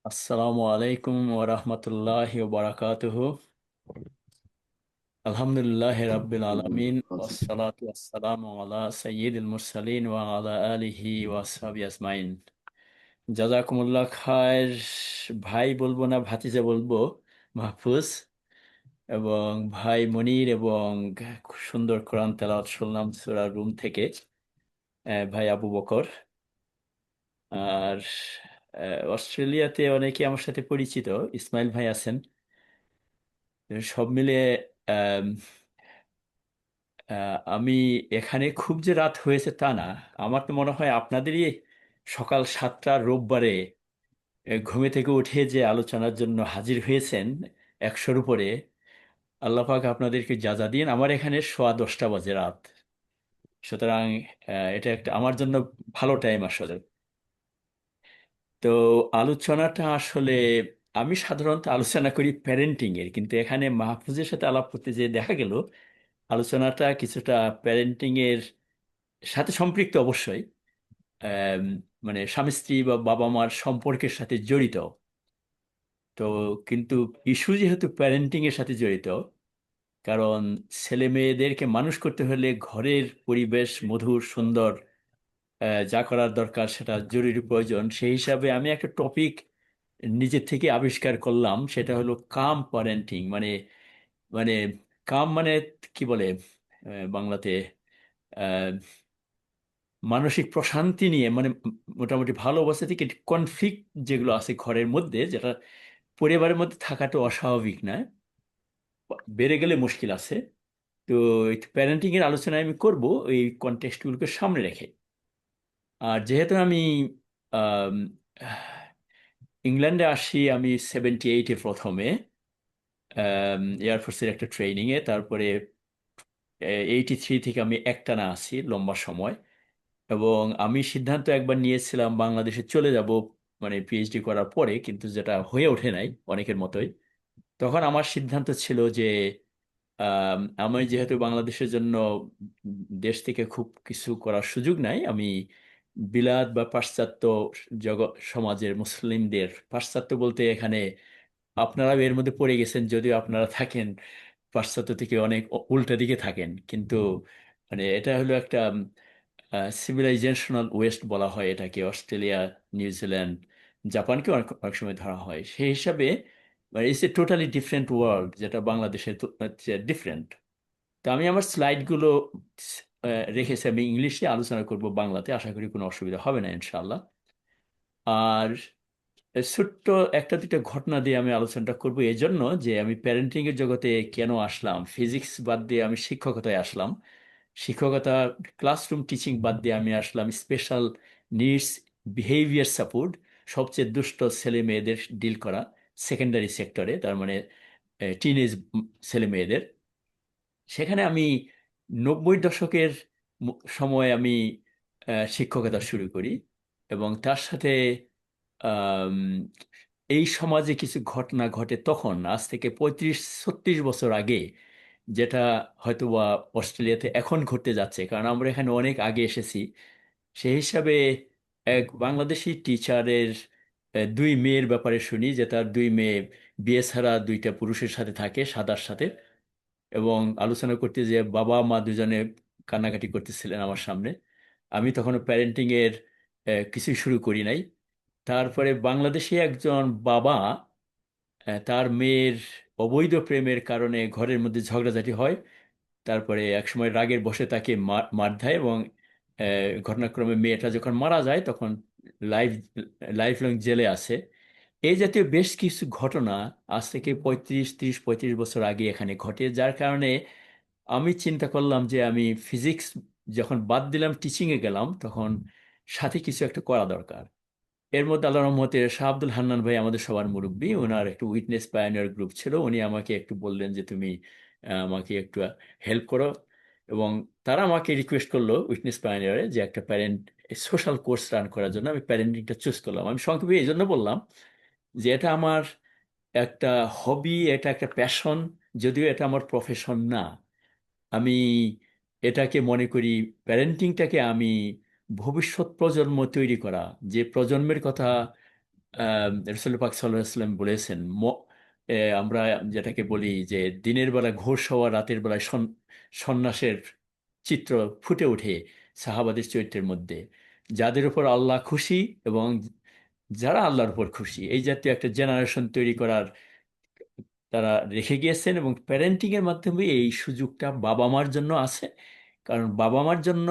আসসালামু আলাইকুম ওয়া রাহমাতুল্লাহি ওয়া বারাকাতুহু। আলহামদুলিল্লাহ রাব্বিল আলামিন ওয়াসসালাতু ওয়াসসালামু আলা সাইয়্যিদিল মুরসালিন ওয়া আলা আলিহি ওয়া আসহাবিহি আজমাইন। জাযাকুমুল্লাহ খায়র। ভাই বলবো না ভাতিজা বলবো। মাহফুজ এবং ভাই মনির এবং খুব সুন্দর কোরআন তেলাওয়াত শুনলাম সূরা রুম থেকে। ভাই আবু বকর। আর অস্ট্রেলিয়াতে অনেকে আমার সাথে পরিচিত। ইসমাইল ভাই আছেন। সব মিলিয়ে আম, আমি এখানে খুব যে রাত হয়েছে তা না। আমার তো মনে হয় আপনাদেরই সকাল 7টা রোববারে ঘুমে থেকে উঠে যে আলোচনার জন্য হাজির হয়েছেন 100-র উপরে। আল্লাহ পাক আপনাদেরকে যা দিন। আমার এখানে সোয়া 10টা বাজে রাত। সুতরাং এটা একটা আমার জন্য ভালো টাইম আসলে। তো আলোচনাটা আসলে আমি সাধারণত আলোচনা করি প্যারেন্টিং এর, কিন্তু এখানে মাহফুজের সাথে আলাপ করতে যে দেখা গেল আলোচনাটা কিছুটা প্যারেন্টিং এর সাথে সম্পৃক্ত অবশ্যই। আম, মানে স্বামী স্ত্রী বা বাবা মার সম্পর্কের সাথে জড়িত। তো কিন্তু ইস্যু যেহেতু প্যারেন্টিং এর সাথে জড়িত, কারণ ছেলে মেয়েদেরকে মানুষ করতে হলে ঘরের পরিবেশ মধুর সুন্দর, যা করার দরকার সেটা জরুরি প্রয়োজন। সেই হিসাবে আমি একটা টপিক নিজের থেকে আবিষ্কার করলাম, সেটা হলো কাম প্যারেন্টিং। মানে মানে কাম মানে কি বলে বাংলাতে মানসিক প্রশান্তি নিয়ে, মানে মোটামুটি ভালো অবস্থা থেকে কনফ্লিক্ট যেগুলো আছে ঘরের মধ্যে, যেটা পরিবারের মধ্যে থাকাটা অস্বাভাবিক না, বেড়ে গেলে মুশকিল আছে। তো প্যারেন্টিং এর আলোচনায় আমি করব এই কনটেক্সটগুলোকে সামনে রেখে। আর যেহেতু আমি আম, ইংল্যান্ডে আসি আমি 78-এ প্রথমে এয়ারফোর্সের একটা ট্রেনিংয়ে, তারপরে 83 থেকে আমি একটানা আছি লম্বা সময়। এবং আমি সিদ্ধান্ত একবার নিয়েছিলাম বাংলাদেশে চলে যাব, মানে পিএইচডি করার পরে, কিন্তু যেটা হয়ে ওঠে নাই অনেকের মতোই। তখন আমার সিদ্ধান্ত ছিল যে আমি যেহেতু বাংলাদেশের জন্য দেশ থেকে খুব কিছু করার সুযোগ নাই, আমি বিলাত বা পাশ্চাত্য জগৎ সমাজের মুসলিমদের, পাশ্চাত্য বলতে এখানে আপনারা এর মধ্যে পড়ে গেছেন, যদিও আপনারা থাকেন পাশ্চাত্য থেকে অনেক উল্টা দিকে থাকেন, কিন্তু মানে এটা হলো একটা সিভিলাইজেশনাল ওয়েস্ট বলা হয় এটাকে। অস্ট্রেলিয়া, নিউজিল্যান্ড, জাপানকে অনেক অনেক সময় ধরা হয় সেই হিসাবে। মানে it's a totally different world, যেটা বাংলাদেশের ডিফারেন্ট। তো আমি আমার স্লাইডগুলো রেখেছি, আমি ইংলিশে আলোচনা করব, বাংলাতে আশা করি কোনো অসুবিধা হবে না ইনশাআল্লাহ। আর ছোট্ট একটা দুটো ঘটনা দিয়ে আমি আলোচনাটা করব, এই জন্য যে আমি প্যারেন্টিং এর জগতে কেন আসলাম। ফিজিক্স বাদ দিয়ে আমি শিক্ষকতায় আসলাম। শিক্ষকতা, ক্লাসরুম টিচিং বাদ দিয়ে আমি আসলাম স্পেশাল নিডস বিহেভিয়ার সাপোর্ট, সবচেয়ে দুষ্ট ছেলে মেয়েদের ডিল করা সেকেন্ডারি সেক্টরে, তার মানে টিনেজ ছেলে মেয়েদের। সেখানে আমি 90-এর দশকের সময় আমি শিক্ষকতা শুরু করি। এবং তার সাথে আম, এই সমাজে কিছু ঘটনা ঘটে তখন, আজ থেকে 35-36 বছর আগে, যেটা হয়তো বা অস্ট্রেলিয়াতে এখন ঘটতে যাচ্ছে, কারণ আমরা এখানে অনেক আগে এসেছি। সেই হিসাবে এক বাংলাদেশি টিচারের দুই মেয়ের ব্যাপারে শুনি, যে তার দুই মেয়ে বিয়ে ছাড়া দুইটা পুরুষের সাথে থাকে, সাদার সাথে। এবং আলোচনা করতে যে বাবা মা দুজনে কান্নাকাটি করতেছিলেন আমার সামনে। আমি তখন প্যারেন্টিং এর কিছুই শুরু করি নাই। তারপরে বাংলাদেশে একজন বাবা, তার মেয়ের অবৈধ প্রেমের কারণে ঘরের মধ্যে ঝগড়াঝাটি হয়। তারপরে একসময় রাগের বশে তাকে মার দেয়, এবং ঘটনাক্রমে মেয়েটা যখন মারা যায় তখন লাইফ লাইফ লং জেলে আছে। এই জাতীয় বেশ কিছু ঘটনা আজ থেকে 35 বছর আগে এখানে ঘটে, যার কারণে আমি চিন্তা করলাম যে আমি ফিজিক্স যখন বাদ দিলাম, টিচিংয়ে গেলাম, তখন সাথে কিছু একটা করা দরকার। এর মধ্যে আল্লাহ রহমতে শাহ আব্দুল হান্নান ভাই, আমাদের সবার মুরব্বী, ওনার একটু উইটনেস পায়োনিয়ার গ্রুপ ছিল, উনি আমাকে একটু বললেন যে তুমি আমাকে একটু হেল্প করো। এবং তারা আমাকে রিকোয়েস্ট করলো উইটনেস পায়োনিয়ারে যে একটা প্যারেন্ট সোশ্যাল কোর্স রান করার জন্য। আমি প্যারেন্টিংটা চুজ করলাম। আমি সংক্ষেপে এই জন্য বললাম যে এটা আমার একটা হবি, এটা একটা প্যাশন, যদিও এটা আমার প্রফেশন না। আমি এটাকে মনে করি, প্যারেন্টিংটাকে আমি ভবিষ্যৎ প্রজন্ম তৈরি করা, যে প্রজন্মের কথা রসুল পাক সাল্লাল্লাহু আলাইহি ওয়াসাল্লাম বলেছেন, আমরা যেটাকে বলি যে দিনের বেলা ঘোষ হওয়া, রাতের বেলায় সন্ন্যাসের চিত্র ফুটে ওঠে সাহাবাদের চরিত্রের মধ্যে। যাদের উপর আল্লাহ খুশি এবং যারা আল্লাহর উপর খুশি, এই জাতীয় একটা জেনারেশন তৈরি করার তারা রেখে গিয়েছেন। এবং প্যারেন্টিং এর মাধ্যমে এই সুযোগটা বাবা মার জন্য আছে। কারণ বাবা মার জন্য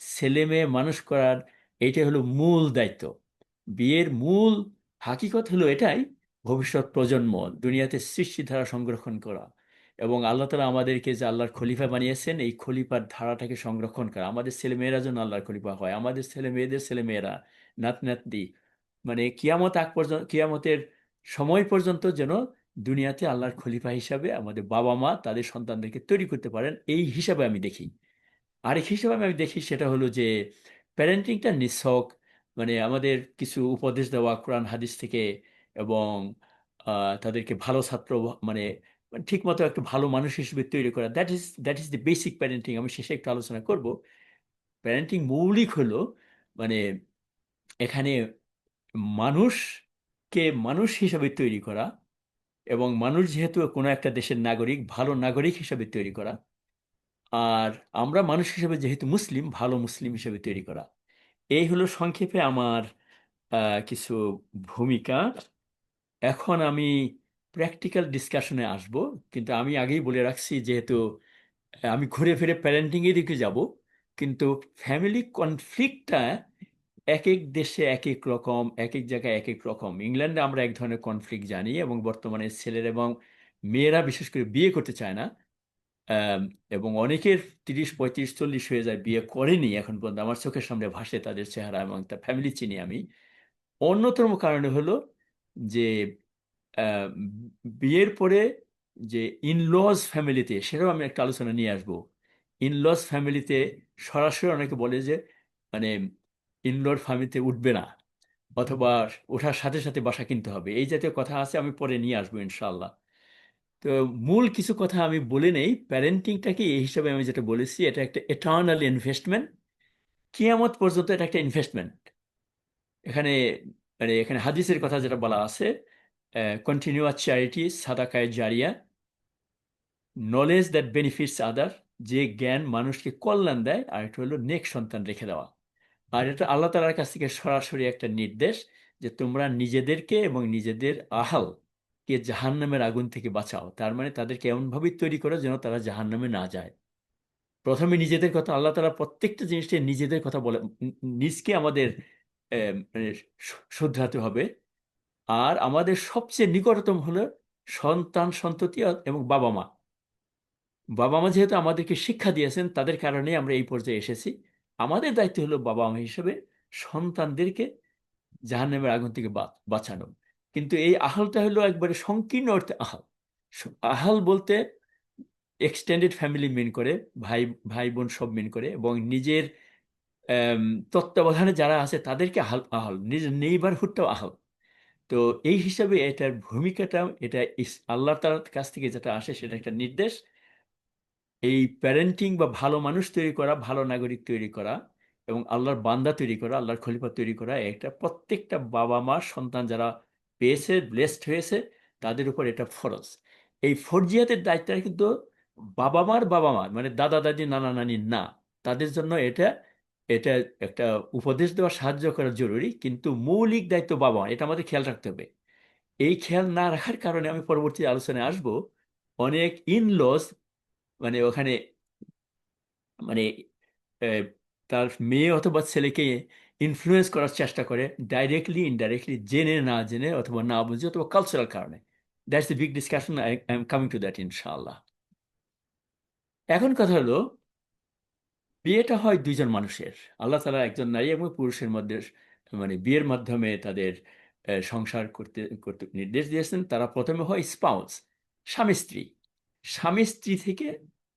ছেলে মেয়ে মানুষ করার এইটাই হলো মূল দায়িত্ব। বিয়ের মূল হাকিকত হলো এটাই, ভবিষ্যৎ প্রজন্ম দুনিয়াতে সৃষ্টিধারা সংরক্ষণ করা। এবং আল্লাহ তাআলা আমাদেরকে যে আল্লাহর খলিফা বানিয়েছেন, এই খলিফার ধারাটাকে সংরক্ষণ করা। আমাদের ছেলে মেয়েরা যেন আল্লাহর খলিফা হয়, আমাদের ছেলে মেয়েদের ছেলে মেয়েরা, নাত নাতনি, মানে কিয়ামত আগ পর্যন্ত, কিয়ামতের সময় পর্যন্ত যেন দুনিয়াতে আল্লাহর খলিফা হিসাবে আমাদের বাবা মা তাদের সন্তানদেরকে তৈরি করতে পারেন, এই হিসাবে আমি দেখি। আরেক হিসাবে আমি দেখি সেটা হলো যে প্যারেন্টিংটা নিছক মানে আমাদের কিছু উপদেশ দেওয়া কোরআন হাদিস থেকে, এবং তাদেরকে ভালো ছাত্র মানে ঠিক মতো একটা ভালো মানুষ হিসেবে তৈরি করা, that is the basic parenting. আমি শেষে একটু আলোচনা করব। প্যারেন্টিং মৌলিক হলো মানে এখানে মানুষকে মানুষ হিসাবে তৈরি করা, এবং মানুষ যেহেতু কোনো একটা দেশের নাগরিক, ভালো নাগরিক হিসাবে তৈরি করা। আর আমরা মানুষ হিসেবে যেহেতু মুসলিম, ভালো মুসলিম হিসেবে তৈরি করা। এই হলো সংক্ষেপে আমার কিছু ভূমিকা। এখন আমি প্র্যাকটিক্যাল ডিসকাশনে আসব। কিন্তু আমি আগেই বলে রাখছি, যেহেতু আমি ঘুরে ফিরে প্যারেন্টিং এর দিকে যাব, কিন্তু ফ্যামিলি কনফ্লিক্টটা এক এক দেশে এক এক রকম, এক এক জায়গায় এক এক রকম। ইংল্যান্ডে আমরা এক ধরনের কনফ্লিক্ট জানি, এবং বর্তমানে ছেলেরা এবং মেয়েরা বিশেষ করে বিয়ে করতে চায় না। আম, এবং অনেকের 30, 35, 40 হয়ে যায়, বিয়ে করেনি এখন পর্যন্ত। আমার চোখের সামনে ভাসে তাদের চেহারা, এবং তার ফ্যামিলি চিনি আমি। অন্যতম কারণে হলো যে আহ, বিয়ের পরে যে ইনলজ ফ্যামিলিতে, সেটাও আমি একটা আলোচনা নিয়ে আসবো। ইনলজ ফ্যামিলিতে সরাসরি অনেকে বলে যে মানে ইনলর ফ্যামিলিতে উঠবে না, অথবা ওঠার সাথে সাথে বাসা কিনতে হবে, এই জাতীয় কথা আছে। আমি পরে নিয়ে আসবো ইনশাল্লাহ। তো মূল কিছু কথা আমি বলে নেই। প্যারেন্টিংটাকে এই হিসাবে আমি যেটা বলেছি, এটা একটা এটার্নাল ইনভেস্টমেন্ট। কিয়ামত পর্যন্ত এটা একটা ইনভেস্টমেন্ট। এখানে মানে এখানে হাদিসের কথা যেটা বলা আছে, continuous charity, সাদাকায়ে Zaria, knowledge that benefits আদার, যে জ্ঞান মানুষকে কল্যাণ দেয়। আর এটা হলো নেক সন্তান রেখে দেওয়া। আর এটা আল্লাহ তাআলার কাছ থেকে সরাসরি একটা নির্দেশ, যে তোমরা নিজেদেরকে এবং নিজেদের আহালকে জাহান্নামের আগুন থেকে বাঁচাও। তার মানে তাদেরকে এমনভাবে তৈরি করো যেন তারা জাহান্নামে না যায়। প্রথমে নিজেদের কথা, আল্লাহ তাআলা প্রত্যেকটা জিনিসটা নিজেদের কথা বলে, নিজকে আমাদের মানে শুধরাতে হবে। আর আমাদের সবচেয়ে নিকটতম হলো সন্তান সন্ততি এবং বাবা মা। বাবা মা যেহেতু আমাদেরকে শিক্ষা দিয়েছেন, তাদের কারণে আমরা এই পর্যায়ে এসেছি। আমাদের দায়িত্ব হলো বাবা মা হিসেবে সন্তানদেরকে জাহান্নামের আগুন থেকে বাঁচানো। কিন্তু এই আহালটা হলো একবারে সংকীর্ণ অর্থে আহাল। আহাল বলতে এক্সটেন্ডেড ফ্যামিলি মিন করে, ভাই ভাই বোন সব মিন করে, এবং নিজের আম, তত্ত্বাবধানে যারা আছে তাদেরকে আহাল, আহাল নিজের নেইবারহুডটাও আহাল। তো এই হিসাবে এটার ভূমিকাটা, এটা আল্লাহ তাআলার কাছ থেকে যেটা আসে সেটা একটা নির্দেশ। এই প্যারেন্টিং বা ভালো মানুষ তৈরি করা, ভালো নাগরিক তৈরি করা, এবং আল্লাহর বান্দা তৈরি করা, আল্লাহর খলিফা তৈরি করা, এটা প্রত্যেকটা বাবা মা সন্তান যারা পেয়েছে, ব্লেসড হয়েছে, তাদের উপর এটা ফরজ। এই ফরজিয়াতের দায়িত্বটা কিন্তু বাবা মার মানে দাদা দাদি নানা নানি না, তাদের জন্য এটা এটা একটা উপদেশ দেওয়া, সাহায্য করা জরুরি, কিন্তু মৌলিক দায়িত্ব বাবা মা, এটা আমাদের খেয়াল রাখতে হবে। এই খেয়াল না রাখার কারণে আমি পরবর্তী আলোচনায় আসবো, অনেক ইনলস মানে ওখানে মানে আহ, তার মেয়ে অথবা ছেলেকে ইনফ্লুয়েন্স করার চেষ্টা করে, ডাইরেক্টলি ইনডাইরেক্টলি, জেনে না জেনে, অথবা না বুঝে, অথবা কালচারাল কারণে। That's a big discussion, I am coming to that ইনশাআল্লাহ। এখন কথা হলো, বিয়েটা হয় দুইজন মানুষের। আল্লাহ তাআলা একজন নারী এবং পুরুষের মধ্যে মানে বিয়ের মাধ্যমে তাদের সংসার করতে করতে নির্দেশ দিয়েছেন। তারা প্রথমে হয় স্পাউস, স্বামী স্ত্রী। স্বামী স্ত্রী থেকে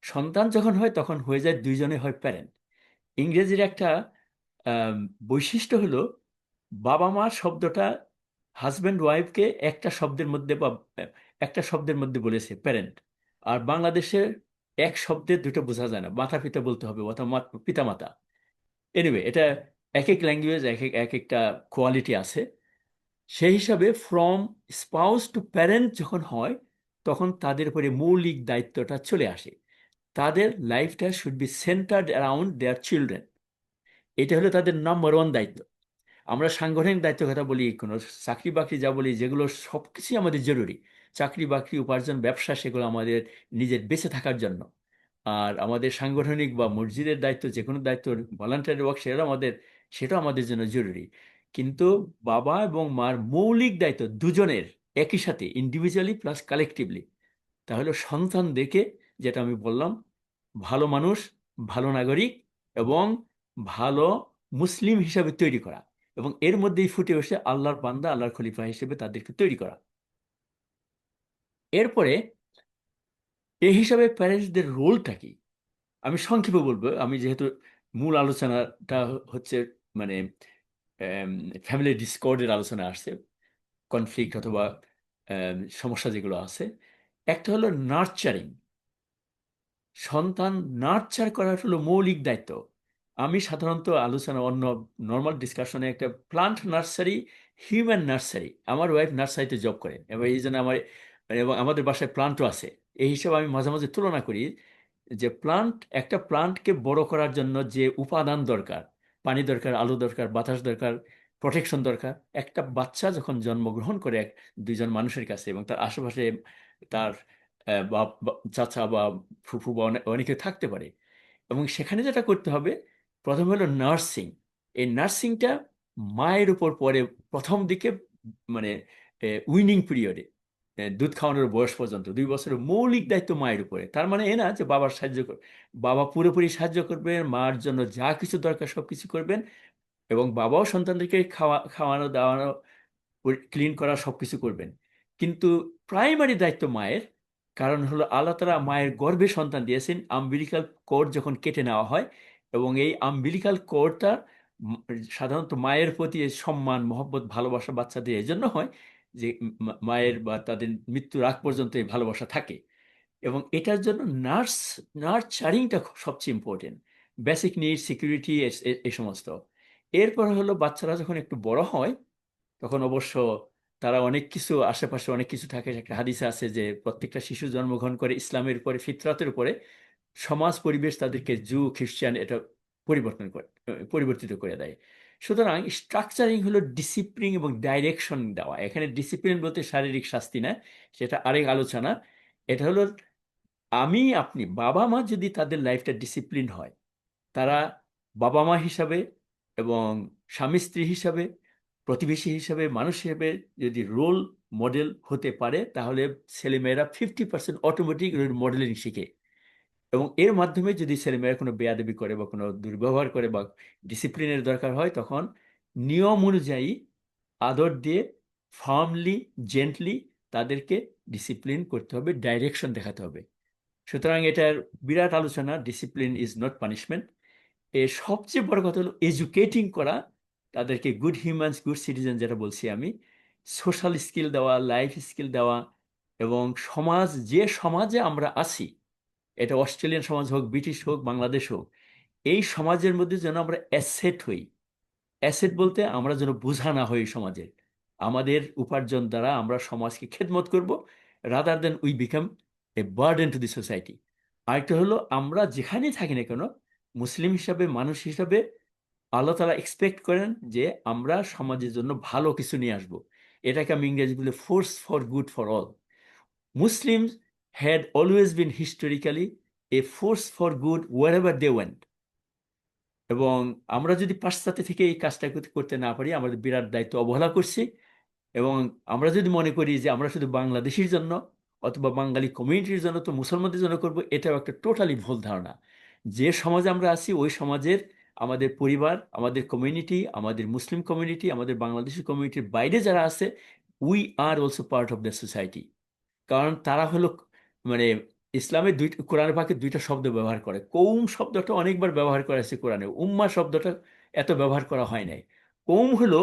সন্তান যখন হয়, তখন হয়ে যায় দুইজনে হয় প্যারেন্ট। ইংরেজির একটা আম, বৈশিষ্ট্য হলো, বাবা মা শব্দটা হাজব্যান্ড ওয়াইফকে একটা শব্দের মধ্যে বা একটা শব্দের মধ্যে বলেছে, প্যারেন্ট। আর বাংলাদেশে এক শব্দে দুটো বোঝা যায় না, মাতা পিতা বলতে হবে, অথবা পিতা মাতা। এনিওয়ে, এটা এক এক ল্যাঙ্গুয়েজ এক এক এক একটা কোয়ালিটি আছে। সেই হিসাবে ফ্রম স্পাউস টু প্যারেন্ট যখন হয়, তখন তাদের উপরে মৌলিক দায়িত্বটা চলে আসে। তাদের লাইফটা should be centred around their children. এটা হলো তাদের নাম্বার ওয়ান দায়িত্ব। আমরা সাংগঠনিক দায়িত্বের কথা বলি, কোনো চাকরি বাকরি যা বলি, যেগুলো সব কিছুই আমাদের জরুরি। চাকরি বাকরি, উপার্জন, ব্যবসা, সেগুলো আমাদের নিজের বেঁচে থাকার জন্য। আর আমাদের সাংগঠনিক বা মসজিদের দায়িত্ব, যে কোনো দায়িত্ব, ভলান্টারি ওয়ার্ক, সেটাও আমাদের জন্য জরুরি। কিন্তু বাবা এবং মার মৌলিক দায়িত্ব দুজনের একই সাথে, ইন্ডিভিজুয়ালি প্লাস কালেকটিভলি। তাহলে সন্তান দেখে, যেটা আমি বললাম, ভালো মানুষ, ভালো নাগরিক এবং ভালো মুসলিম হিসাবে তৈরি করা, এবং এর মধ্যেই ফুটে বসে আল্লাহর বান্দা, আল্লাহর খলিফা হিসেবে তাদেরকে তৈরি করা। এরপরে এই হিসাবে প্যারেন্টসদের রোলটা কি, আমি সংক্ষেপে বলবো। আমি যেহেতু মূল আলোচনাটা হচ্ছে মানে ফ্যামিলি ডিসকর্ডের আলোচনা আসছে, কনফ্লিক্ট অথবা সমস্যা যেগুলো আছে। একটা হলো নার্চারিং। সন্তান নার্চার করার হলো মৌলিক দায়িত্ব। আমি সাধারণত আলোচনা, অন্য নর্মাল ডিসকাশনে, একটা প্লান্ট নার্সারি, হিউম্যান নার্সারি, আমার ওয়াইফ নার্সারিতে জব করে এবং এই জন্য এবং আমাদের বাসায় প্লান্টও আছে। এই হিসাবে আমি মাঝে মাঝে তুলনা করি যে একটা প্লান্টকে বড় করার জন্য যে উপাদান দরকার, পানি দরকার, আলো দরকার, বাতাস দরকার, প্রোটেকশন দরকার, একটা বাচ্চা যখন জন্মগ্রহণ করে দুইজন মানুষের কাছে, এবং তার আশেপাশে তার চাচা বা ফুফু বা অনেকে থাকতে পারে, এবং সেখানে যেটা করতে হবে, প্রথম হলো নার্সিং। এই নার্সিংটা মায়ের উপর পরে, প্রথম দিকে, মানে উইনিং পিরিয়ডে, দুধ খাওয়ানোর বয়স পর্যন্ত 2 বছরের মৌলিক দায়িত্ব মায়ের উপরে। তার মানে এ না যে বাবার সাহায্য কর, বাবা পুরোপুরি সাহায্য করবেন, মার জন্য যা কিছু দরকার সব কিছু করবেন, এবং বাবাও সন্তানদেরকে খাওয়ানো দাওয়ানো, ক্লিন করা, সব কিছু করবেন। কিন্তু প্রাইমারি দায়িত্ব মায়ের। কারণ হলো আল্লাহ তাআলা মায়ের গর্ভে সন্তান দিয়েছেন, আম্বিলিকাল কর্ড যখন কেটে নেওয়া হয়, এবং এই আম্বিলিকাল কর্ডটা সাধারণত মায়ের প্রতি এই সম্মান, মহব্বত, ভালোবাসা বাচ্চাদের এই জন্য হয় যে মায়ের বা তাদের মৃত্যুর আগ পর্যন্ত এই ভালোবাসা থাকে। এবং এটার জন্য নার্চারিংটা সবচেয়ে ইম্পর্টেন্ট। বেসিক নিড, সিকিউরিটি, এই সমস্ত। এরপর হলো বাচ্চারা যখন একটু বড় হয়, তখন অবশ্য তারা অনেক কিছু, আশেপাশে অনেক কিছু থাকে। একটা হাদিসে আছে যে প্রত্যেকটা শিশু জন্মগ্রহণ করে ইসলামের উপরে, ফিতরাতের উপরে। সমাজ পরিবেশ তাদেরকে জু, খ্রিস্টান, এটা পরিবর্তিত করে দেয়। সুতরাং স্ট্রাকচারিং হলো ডিসিপ্লিন এবং ডাইরেকশন দেওয়া। এখানে ডিসিপ্লিন বলতে শারীরিক শাস্তি না, সেটা আরেক আলোচনা। এটা হলো আপনি, বাবা মা যদি তাদের লাইফটা ডিসিপ্লিন হয়, তারা বাবা মা হিসাবে এবং স্বামী স্ত্রী হিসাবে, প্রতিবেশী হিসাবে, মানুষ হিসাবে যদি রোল মডেল হতে পারে, তাহলে ছেলেমেয়েরা 50% অটোমেটিক মডেলিং শিখে। এবং এর মাধ্যমে যদি ছেলেমেয়েরা কোনো বেয়াদবি করে বা কোনো দুর্ব্যবহার করে বা ডিসিপ্লিনের দরকার হয়, তখন নিয়ম অনুযায়ী আদর দিয়ে, ফার্মলি, জেন্টলি তাদেরকে ডিসিপ্লিন করতে হবে, ডাইরেকশন দেখাতে হবে। সুতরাং এটার বিরাট আলোচনা, ডিসিপ্লিন ইজ নট পানিশমেন্ট। এর সবচেয়ে বড় কথা হলো এডুকেটিং করা, তাদেরকে গুড হিউম্যানস, গুড সিটিজেন যেটা বলছি আমি, সোশ্যাল স্কিল দেওয়া, লাইফ স্কিল দেওয়া। এবং যে সমাজে আমরা আছি, এটা অস্ট্রেলিয়ান সমাজ হোক, ব্রিটিশ হোক, বাংলাদেশ হোক, এই সমাজের মধ্যে যেন আমরা অ্যাসেট হই। অ্যাসেট বলতে আমরা যেন বোঝা না হই সমাজের। আমাদের উপার্জন দ্বারা আমরা সমাজকে খেদমত করব, rather than we become a burden to the society. আরেকটা হলো, আমরা যেখানেই থাকি না কেন, মুসলিম হিসাবে, মানুষ হিসাবে, আল্লাহ তাআলা এক্সপেক্ট করেন যে আমরা সমাজের জন্য ভালো কিছু নিয়ে আসব। এটাকে আমি ইংরেজি বলে force for good for all. Muslims had always been historically a force for good wherever they went. এবং আমরা যদি পাশ্চাত্য থেকে এই কাজটা করতে না পারি, আমাদের বিরাট দায়িত্ব অবহেলা করছি। এবং আমরা যদি মনে করি যে আমরা শুধু বাংলাদেশের জন্য অথবা বাঙালি কমিউনিটির জন্য, তো মুসলমানদের জন্য করব, এটাও একটা টোটালি ভুল ধারণা। যে সমাজে আমরা আছি, ওই সমাজের আমাদের পরিবার, আমাদের কমিউনিটি, আমাদের মুসলিম কমিউনিটি, আমাদের বাংলাদেশি কমিউনিটির বাইরে যারা আছে, we are also part of the society. কারণ তারা হলো, মানে ইসলামের কোরআন পাকে 2টা শব্দ ব্যবহার করে। কৌম শব্দটা অনেকবার ব্যবহার করা হয়েছে কোরআনে, উম্মা শব্দটা এত ব্যবহার করা হয় নাই। কৌম হলো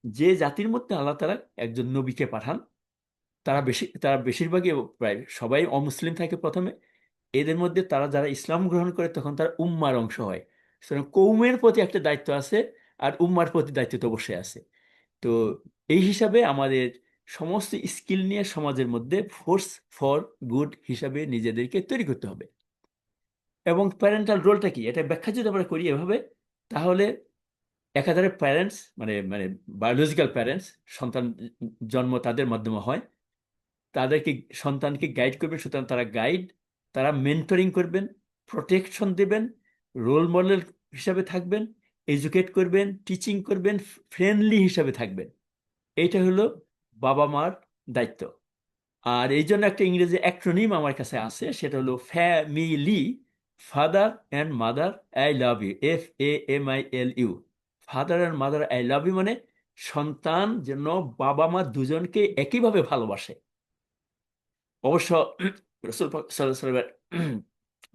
যে জাতির মধ্যে আল্লাহ তাআলা একজন নবীকে পাঠান। তারা বেশিরভাগই, প্রায় সবাই অমুসলিম থাকে প্রথমে। এদের মধ্যে তারা যারা ইসলাম গ্রহণ করে, তখন তারা উম্মার অংশ হয়। সুতরাং কৌমের প্রতি একটা দায়িত্ব আছে, আর উম্মার প্রতি দায়িত্ব তো অবশ্যই আছে। তো এই হিসাবে আমাদের সমস্ত স্কিল নিয়ে সমাজের মধ্যে ফোর্স ফর গুড হিসাবে নিজেদেরকে তৈরি করতে হবে। এবং প্যারেন্টাল রোলটা কি, এটা ব্যাখ্যা যদি আমরা করি এভাবে, তাহলে একাধারে প্যারেন্টস মানে মানে বায়োলজিক্যাল প্যারেন্টস, সন্তান জন্ম তাদের মাধ্যমে হয়, তাদেরকে সন্তানকে গাইড করবেন, সুতরাং তারা গাইড, তারা মেন্টরিং করবেন, প্রোটেকশন দেবেন, রোল মডেল হিসাবে থাকবেন, এডুকেট করবেন, টিচিং করবেন, ফ্রেন্ডলি হিসাবে থাকবেন। এইটা হলো বাবা মার দায়িত্ব। আর এই জন্য একটা ইংরেজি অ্যাক্রোনিম আমার কাছে আছে, সেটা হলো family, father and mother I love you, FAMILU, father and mother I love you, মানে সন্তান যেন বাবা মা দুজনকে একইভাবে ভালোবাসে। অবশ্য রসুল পাক সাল্লাল্লাহু আলাইহি ওয়াসাল্লামের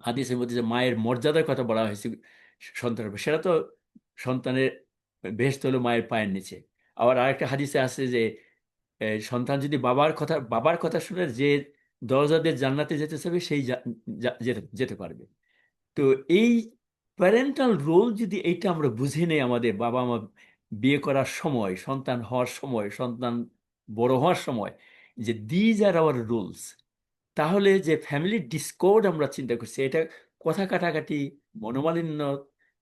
হাদিসের মধ্যে যে মায়ের মর্যাদার কথা বলা হয়েছে সন্তানের উপর, সেটা তো সন্তানের বেহেশত হলো মায়ের পায়ের নিচে। আবার আরেকটা হাদিসে আছে যে সন্তান যদি বাবার কথা শুনে যে দরজা দিয়ে জান্নাতে যেতে চাইবে সেই যেতে যেতে পারবে। তো এই প্যারেন্টাল রোল যদি এইটা আমরা বুঝে নেই আমাদের বাবা মা বিয়ে করার সময়, সন্তান হওয়ার সময়, সন্তান বড় হওয়ার সময়, যে দিজ আর আওয়ার রুলস, তাহলে যে ফ্যামিলি ডিসকর্ড আমরা চিন্তা করছি, এটা কথা কাটাকাটি, মনোমালিন্য,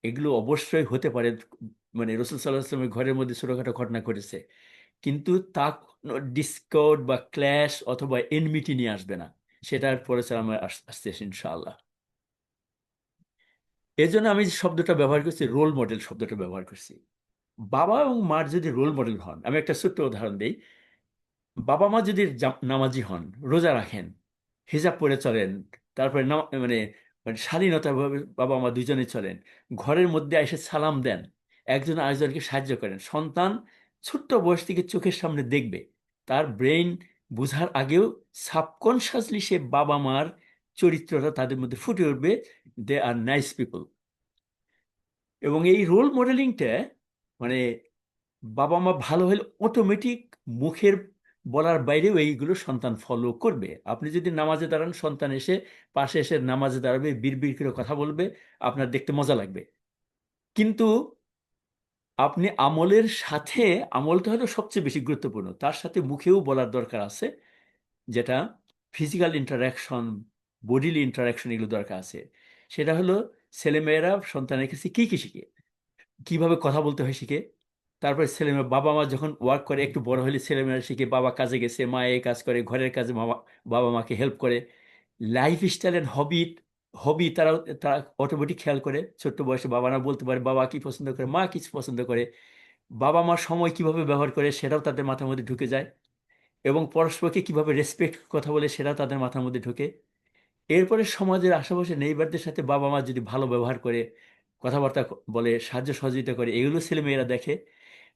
এগুলো অবশ্যই হতে পারে। মানে রসুল সাল্লাহ আসলামের ঘরের মধ্যে ছোটখাটো ঘটনা ঘটেছে, কিন্তু তা ডিসকর্ড বা ক্ল্যাশ অথবা এনমিটি নিয়ে আসবে না। সেটার পরে আমরা আসতেছি ইনশাআল্লাহ। এই জন্য আমি যে শব্দটা ব্যবহার করছি, রোল মডেল শব্দটা ব্যবহার করছি। বাবা এবং মার যদি রোল মডেল হন, আমি একটা ছোট্ট উদাহরণ দিই। বাবা মা যদি নামাজি হন, রোজা রাখেন, হিজাব পরে চলেন, তারপরে মানে মানে শালীনতাভাবে বাবা মা দুজনে চলেন, ঘরের মধ্যে এসে সালাম দেন, একজন আরেকজনকে সাহায্য করেন, সন্তান ছোট্ট বয়স থেকে চোখের সামনে দেখবে, তার ব্রেইন বোঝার আগেও সাবকনশাসলি সে বাবা মার চরিত্রটা তাদের মধ্যে ফুটে উঠবে, দে আর নাইস পিপল। এবং এই রোল মডেলিংটা মানে বাবা মা ভালো হলে অটোমেটিক মুখের বলার বাইরেও এইগুলো সন্তান ফলো করবে। আপনি যদি নামাজে দাঁড়ান, সন্তান এসে পাশে এসে নামাজে দাঁড়াবে, বিড়বিড় করে কথা বলবে, আপনার দেখতে মজা লাগবে। কিন্তু আপনি আমলের সাথে, আমলটা হলো সবচেয়ে বেশি গুরুত্বপূর্ণ, তার সাথে মুখেও বলার দরকার আছে, যেটা ফিজিক্যাল ইন্টারাকশন, বডিলি ইন্টারাকশন, এগুলো দরকার আছে। সেটা হলো ছেলেমেয়েরা সন্তানের কাছে কি কি শিখে, কিভাবে কথা বলতে হয় শিখে। তারপরে ছেলেমেয়ে, বাবা মা যখন ওয়ার্ক করে, একটু বড় হলে ছেলেমেয়েরা শিখে, বাবা কাজে গেছে, মা এই কাজ করে, ঘরের কাজে বাবা মাকে হেল্প করে। লাইফ স্টাইল অ্যান্ড হবি, তারা তারা অটোমেটিক খেয়াল করে। ছোট্ট বয়সে বাবারা বলতে পারে বাবা কি পছন্দ করে, মা কি পছন্দ করে, বাবা মার সময় কিভাবে ব্যবহার করে সেটাও তাদের মাথার মধ্যে ঢুকে যায়। এবং পরস্পরকে কিভাবে রেসপেক্ট কথা বলে সেটাও তাদের মাথার মধ্যে ঢুকে। এরপরে সমাজের আশেপাশে নেইবারদের সাথে বাবা মা যদি ভালো ব্যবহার করে, কথাবার্তা বলে, সাহায্য সহযোগিতা করে, এগুলো ছেলেমেয়েরা দেখে।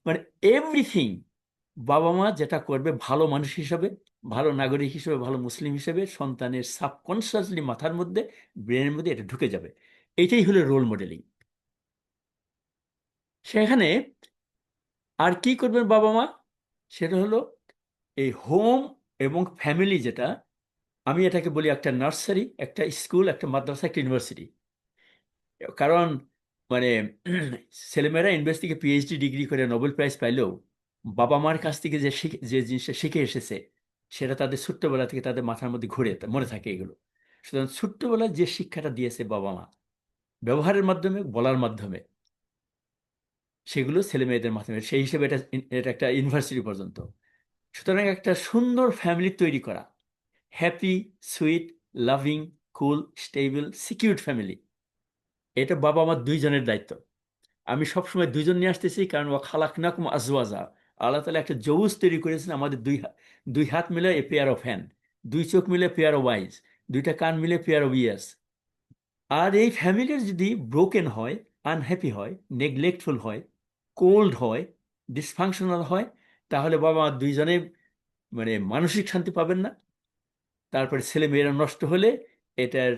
মানে এভরিথিং বাবা মা যেটা করবে, ভালো মানুষ হিসাবে, ভালো নাগরিক হিসেবে, ভালো মুসলিম হিসেবে সন্তানের সাবকনসিয়াসলি মাথার মধ্যে, ব্রেনের মধ্যে এটা ঢুকে যাবে। এটাই হলো রোল মডেলিং। সেখানে আর কি করবেন বাবা মা, সেটা হলো এই হোম এবং ফ্যামিলি, যেটা আমি এটাকে বলি একটা নার্সারি, একটা স্কুল, একটা মাদ্রাসা, একটা ইউনিভার্সিটি। কারণ মানে ছেলেমেয়েরা ইউনিভার্সিটি থেকে PhD ডিগ্রি করে নোবেল প্রাইজ পাইলেও বাবা মার কাছ থেকে যে জিনিসটা শিখে এসেছে, সেটা তাদের ছোট্টবেলা থেকে তাদের মাথার মধ্যে ঘুরে মনে থাকে এগুলো। সুতরাং ছোট্টবেলায় যে শিক্ষাটা দিয়েছে বাবা মা, ব্যবহারের মাধ্যমে, বলার মাধ্যমে, সেগুলো ছেলে মেয়েদের মাধ্যমে, সেই হিসেবে এটা এটা একটা ইউনিভার্সিটি পর্যন্ত। সুতরাং একটা সুন্দর ফ্যামিলি তৈরি করা, হ্যাপি, সুইট, লাভিং, কুল, স্টেবল, সিকিউরড ফ্যামিলি, এটা বাবা আমার দুইজনের দায়িত্ব। আমি সবসময় দুইজন নিয়ে আসতেছি, কারণ ও খালাকনাকুম আজওয়াজা, আল্লাহ তাআলা একটা যৌজ তৈরি করেছেন আমাদের, দুই হাত মিলে এ পেয়ার অফ হ্যান্ড, দুই চোখ মিলে পেয়ার অফ আইজ, দুইটা কান মিলে পেয়ার অফ ইয়ার্স। আর এই ফ্যামিলির যদি ব্রোকেন হয়, আনহ্যাপি হয়, নেগলেক্টফুল হয়, কোল্ড হয়, ডিসফাংশনাল হয়, তাহলে বাবা মা দুইজনে মানে মানসিক শান্তি পাবেন না। তারপরে ছেলে মেয়েরা নষ্ট হলে এটার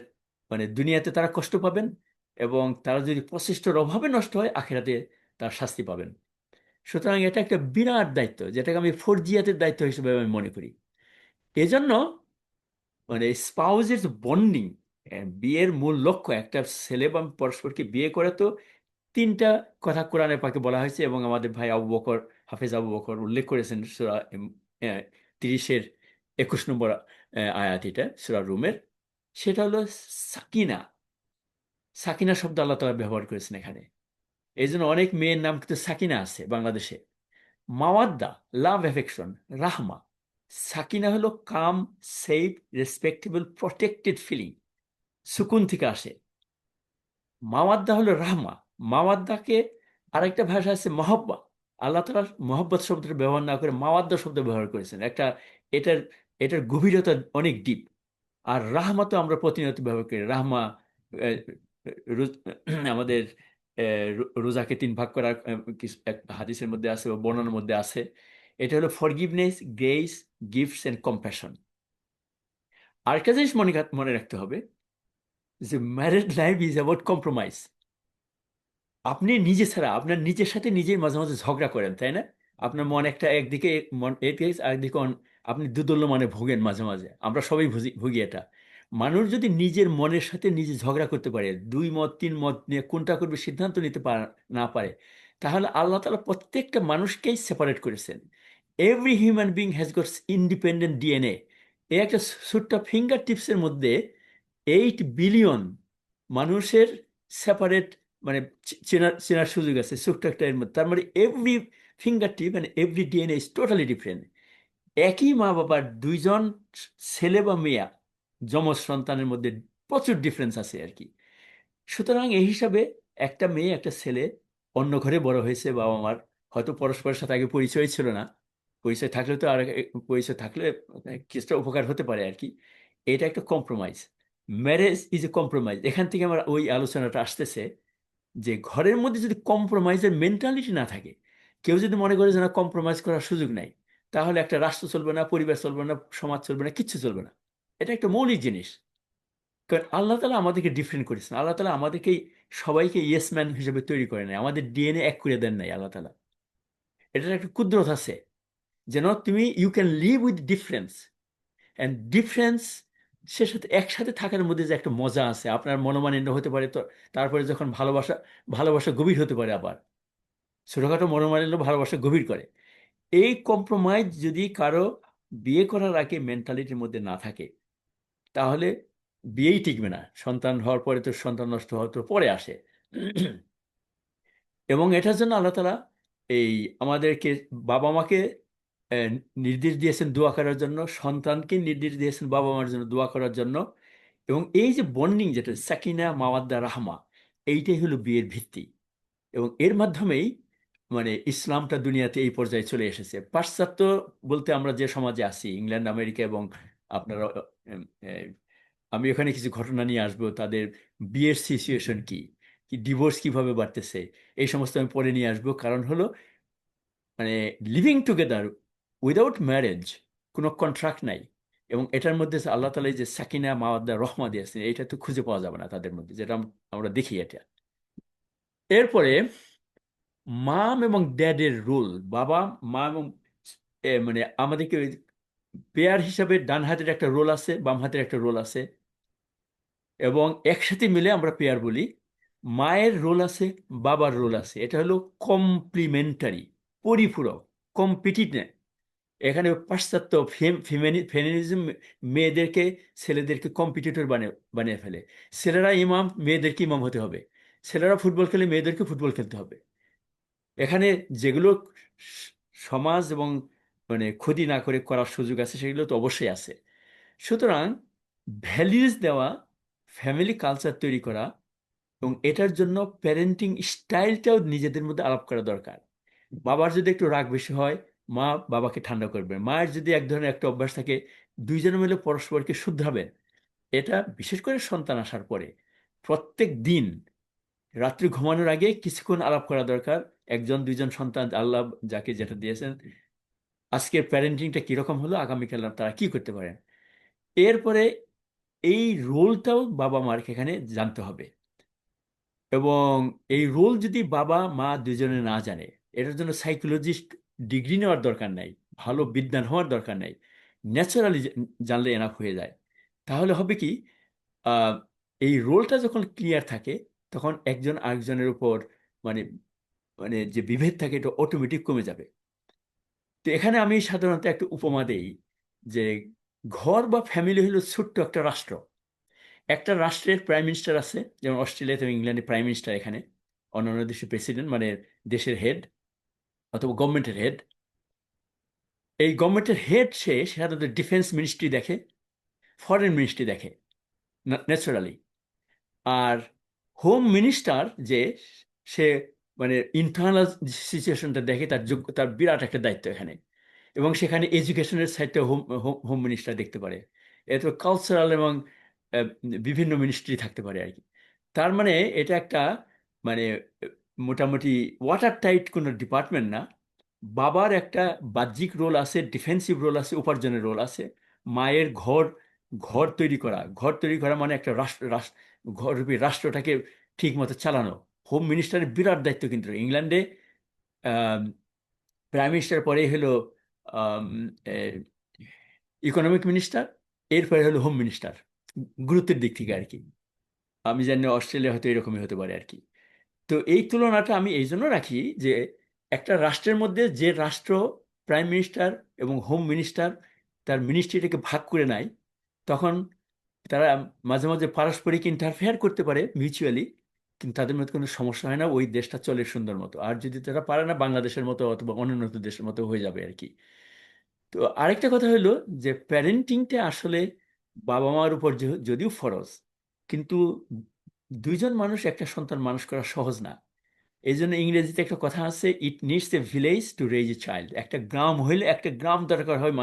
মানে দুনিয়াতে তারা কষ্ট পাবেন, এবং তারা যদি প্রচেষ্টার অভাবে নষ্ট হয়, আখিরাতে তার শাস্তি পাবেন। সুতরাং এটা একটা বিরাট দায়িত্ব, যেটাকে আমি ফরজিয়াতের দায়িত্ব হিসেবে আমি মনে করি। এজন্য মানে স্পাউজের বন্ডিং, বিয়ের মূল লক্ষ্য, একটা ছেলে বা পরস্পরকে বিয়ে করে তো তিনটা কথা কোরআনে পাকে বলা হয়েছে, এবং আমাদের ভাই আবু বকর হাফেজ আবু বকর উল্লেখ করেছেন সূরা 30-এর 21 নম্বর আয়াত, এটা সূরা রুমের। সেটা হলো সাকিনা। সাকিনা শব্দ আল্লাহ তাআলা ব্যবহার করেছেন এখানে। এই জন্য অনেক মেয়ের নাম কিন্তু সাকিনা আছে বাংলাদেশে। মাওয়াদ্দা, লাভ, অ্যাফেকশন, রাহমা। সাকিনা হলো কাম, সেফ, রেসপেক্টেবল, প্রটেক্টেড ফিলিং, সুকুন থেকে আসে। মাওয়াদ্দা হলো রাহমা। মাওয়াদ্দাকে আরেকটা ভাষা আছে মহব্বা। আল্লাহ তাআলা মহব্বত শব্দটা ব্যবহার না করে মাওয়াদ্দা শব্দ ব্যবহার করেছেন। এটার এটার গভীরতা অনেক ডিপ। আর রাহমা তো আমরা প্রতিনিয়ত ব্যবহার করি। রাহমা আহ, রোজ- আমাদের রোজাকে 3 ভাগ করার এক হাদিসের মধ্যে আছে বা বর্ণনার মধ্যে আছে। এটা হলো forgiveness, grace, gifts and compassion. আরেকটা জিনিস মনে রাখতে হবে যে married life is about compromise. আপনি নিজে ছাড়া আপনার নিজের সাথে নিজেই মাঝে মাঝে ঝগড়া করেন, তাই না? আপনার মন একটা একদিকে, মন এদিকে আরেকদিকে আপনি দুদণ্ড মানে ভোগেন মাঝে মাঝে। আমরা সবাই ভুগি এটা। মানুষ যদি নিজের মনের সাথে নিজে ঝগড়া করতে পারে, 2 মত 3 মত নিয়ে কোনটা করবে সিদ্ধান্ত নিতে না পারে, তাহলে আল্লাহ তাআলা প্রত্যেকটা মানুষকেই সেপারেট করেছেন। Every human being has got independent DNA. এই একটা ছোট্ট ফিঙ্গার টিপসের মধ্যে 8 বিলিয়ন মানুষের সেপারেট, মানে চেনার চেনার সুযোগ আছে ছোট্ট একটা এর মধ্যে। তার মানে এভরি ফিঙ্গার টিপ মানে every DNA is totally different. একই মা বাবার 2জন ছেলে বা মেয়া, যমজ সন্তানের মধ্যে প্রচুর ডিফারেন্স আছে আর কি। সুতরাং এই হিসাবে একটা মেয়ে একটা ছেলে অন্য ঘরে বড় হয়েছে, বাবা মার হয়তো পরস্পরের সাথে আগে পরিচয় ছিল না, পরিচয় থাকলে তো আর পরিচয় থাকলে কিছুটা উপকার হতে পারে আর কি। এটা একটা compromise. Marriage is a compromise. এখান থেকে আমার ওই আলোচনাটা আসতেছে যে ঘরের মধ্যে যদি কম্প্রোমাইজের মেন্টালিটি না থাকে, কেউ যদি মনে করে যে না কম্প্রোমাইজ করার সুযোগ নাই, তাহলে একটা রাষ্ট্র চলবে না, পরিবার চলবে না, সমাজ চলবে না, কিচ্ছু চলবে না। এটা একটা মৌলিক জিনিস। কারণ আল্লাহ তালা আমাদেরকে ডিফারেন্ট করেছেন। আল্লাহ তালা আমাদেরকে সবাইকে ইয়েস ম্যান হিসেবে তৈরি করে নাই, আমাদের ডিএনএ এক করে দেন নাই আল্লাহ তালা। এটার একটা কুদরত আছে যেন তুমি you can live with difference and difference সে সাথে একসাথে থাকার মধ্যে যে একটা মজা আছে, আপনার মনোমালিন্য হতে পারে তো, তারপরে যখন ভালোবাসা, ভালোবাসা গভীর হতে পারে আবার। ছোটখাটো মনোমালিন্য ভালোবাসা গভীর করে। এই কম্প্রোমাইজ যদি কারো বিয়ে করার আগে মেন্টালিটির মধ্যে না থাকে, তাহলে বিয়েই টিকবে না। সন্তান হওয়ার পরে তো সন্তান নষ্ট হওয়ার তো পরে আসে। এবং এটার জন্য আল্লাহ তাআলা এই আমাদেরকে, বাবা মাকে আহ, নির্দেশ দিয়েছেন দোয়া করার জন্য, সন্তানকে নির্দেশ দিয়েছেন বাবা মার জন্য দোয়া করার জন্য। এবং এই যে বন্ডিং, যেটা সাকিনা মাওয়াদ্দা রাহমা, এইটাই হলো বিয়ের ভিত্তি। এবং এর মাধ্যমেই মানে ইসলামটা দুনিয়াতে এই পর্যায়ে চলে এসেছে। পাশ্চাত্য বলতে আমরা যে সমাজে আছি, ইংল্যান্ড, আমেরিকা এবং আপনারা, আমি ওখানে কিছু ঘটনা নিয়ে আসবো, তাদের বিয়ের সিচুয়েশন কি, কি ডিভোর্স কিভাবে বাড়তেছে, এই সমস্ত আমি পরে নিয়ে আসবো। কারণ হলো মানে লিভিং টুগেদার উইদাউট ম্যারেজ, কোনো কন্ট্রাক্ট নাই। এবং এটার মধ্যে যে আল্লাহ তালা এই যে সাকিনা মাওয়াদ্দা রহমা দিয়েছেন, এটা তো খুঁজে পাওয়া যাবে না তাদের মধ্যে, যেটা আমরা দেখি এটা। এরপরে মাম এবং ড্যাডের রোল। বাবা মা এবং মানে আমাদেরকে পেয়ার হিসাবে ডান হাতের একটা রোল আছে, বাম হাতের একটা রোল আছে, এবং একসাথে মিলে আমরা পেয়ার বলি। মায়ের রোল আছে, বাবার রোল আছে। এটা হলো কমপ্লিমেন্টারি, পরিপূরক, কম্পিটিট। এখানে পাশ্চাত্য ফেমিনিজম মেয়েদেরকে, ছেলেদেরকে কম্পিটিটর বানিয়ে বানিয়ে ফেলে। ছেলেরা ইমাম, মেয়েদেরকে ইমাম হতে হবে। ছেলেরা ফুটবল খেলে, মেয়েদেরকে ফুটবল খেলতে হবে। এখানে যেগুলো স- সমাজ এবং মানে ক্ষতি না করে করার সুযোগ আছে, সেগুলো তো অবশ্যই আছে। সুতরাং ভ্যালিউজ দেওয়া, ফ্যামিলি কালচার তৈরি করা, এবং এটার জন্য প্যারেন্টিং স্টাইলটাও নিজেদের মধ্যে আলাপ করা দরকার। বাবার যদি একটু রাগ বেশি হয়, মা বাবাকে ঠান্ডা করবে। মায়ের যদি এক ধরনের একটা অভ্যাস থাকে, দুইজনে মিলে পরস্পরকে শুধরাবেন। এটা বিশেষ করে সন্তান আসার পরে প্রত্যেক দিন রাত্রি ঘুমানোর আগে কিছুক্ষণ আলাপ করা দরকার। একজন দুইজন সন্তান আল্লাহ যাকে যেটা দিয়েছেন, আজকের প্যারেন্টিংটা কিরকম হলো, আগামীকাল তারা কি করতে পারেন। এরপরে এই রোলটাও বাবা মার এখানে জানতে হবে। এবং এই রোল যদি বাবা মা দুজনে না জানে, এটার জন্য সাইকোলজিস্ট ডিগ্রি নেওয়ার দরকার নাই, ভালো বিদ্বান হওয়ার দরকার নাই, ন্যাচারালি জানলে এনাফ হয়ে যায়। তাহলে হবে কি, আহ, এই রোলটা যখন ক্লিয়ার থাকে, তখন একজন আরেকজনের উপর মানে মানে যে বিভেদ থাকে, এটা অটোমেটিক কমে যাবে। তো এখানে আমি সাধারণত একটা উপমা দেই যে ঘর বা ফ্যামিলি হলো ছোট্ট একটা রাষ্ট্র। একটা রাষ্ট্রের প্রাইম মিনিস্টার আছে, যেমন অস্ট্রেলিয়াতে এবং ইংল্যান্ডে প্রাইম মিনিস্টার, এখানে অন্যান্য দেশের প্রেসিডেন্ট, মানে দেশের হেড অথবা গভর্নমেন্টের হেড। এই গভর্নমেন্টের হেড সে সাধারণত ডিফেন্স মিনিস্ট্রি দেখে, ফরেন মিনিস্ট্রি দেখে ন্যাচারালি। আর হোম মিনিস্টার যে, সে মানে ইন্টারনাল সিচুয়েশনটা দেখে, তার যোগ্য, তার বিরাট একটা দায়িত্ব এখানে। এবং সেখানে এডুকেশনের সাইডটা হোম হোম মিনিস্টার দেখতে পারে। এত কালচারাল এবং আহ, বিভিন্ন মিনিস্ট্রি থাকতে পারে আর কি। তার মানে এটা একটা মানে মোটামুটি ওয়াটার টাইট কোনো ডিপার্টমেন্ট না। বাবার একটা বাহ্যিক রোল আছে, ডিফেন্সিভ রোল আছে, উপার্জনের রোল আছে। মায়ের ঘর, ঘর তৈরি করা মানে একটা ঘররূপী রাষ্ট্রটাকে ঠিক মতো চালানো। হোম মিনিস্টারের বিরাট দায়িত্ব কিন্তু ইংল্যান্ডে। প্রাইম মিনিস্টার পরেই হলো ইকোনমিক মিনিস্টার, এরপরে হলো হোম মিনিস্টার, গুরুত্বের দিক থেকে আর কি। আমি জানি অস্ট্রেলিয়া হয়তো এরকমই হতে পারে আর কি। তো এই তুলনাটা আমি এই জন্য রাখি যে একটা রাষ্ট্রের মধ্যে যে রাষ্ট্র প্রাইম মিনিস্টার এবং হোম মিনিস্টার তার মিনিস্ট্রিটাকে ভাগ করে নেয়, তখন তারা মাঝে মাঝে পারস্পরিক ইন্টারফেয়ার করতে পারে মিউচুয়ালি, কিন্তু তাদের মধ্যে কোনো সমস্যা হয় না, ওই দেশটা চলে সুন্দর মতো। আর যদি তারা পারে না, বাংলাদেশের মতো অথবা অনুন্নত দেশের মতো হয়ে যাবে আর কি। তো আরেকটা কথা হলো যে প্যারেন্টিংটা আসলে বাবা মার উপর যদিও ফরজ, কিন্তু দুইজন মানুষ একটা সন্তান মানুষ করা সহজ না। এই জন্য ইংরেজিতে একটা কথা আছে, it needs a village to raise a child. একটা গ্রাম হইলে, একটা গ্রাম দরকার হয়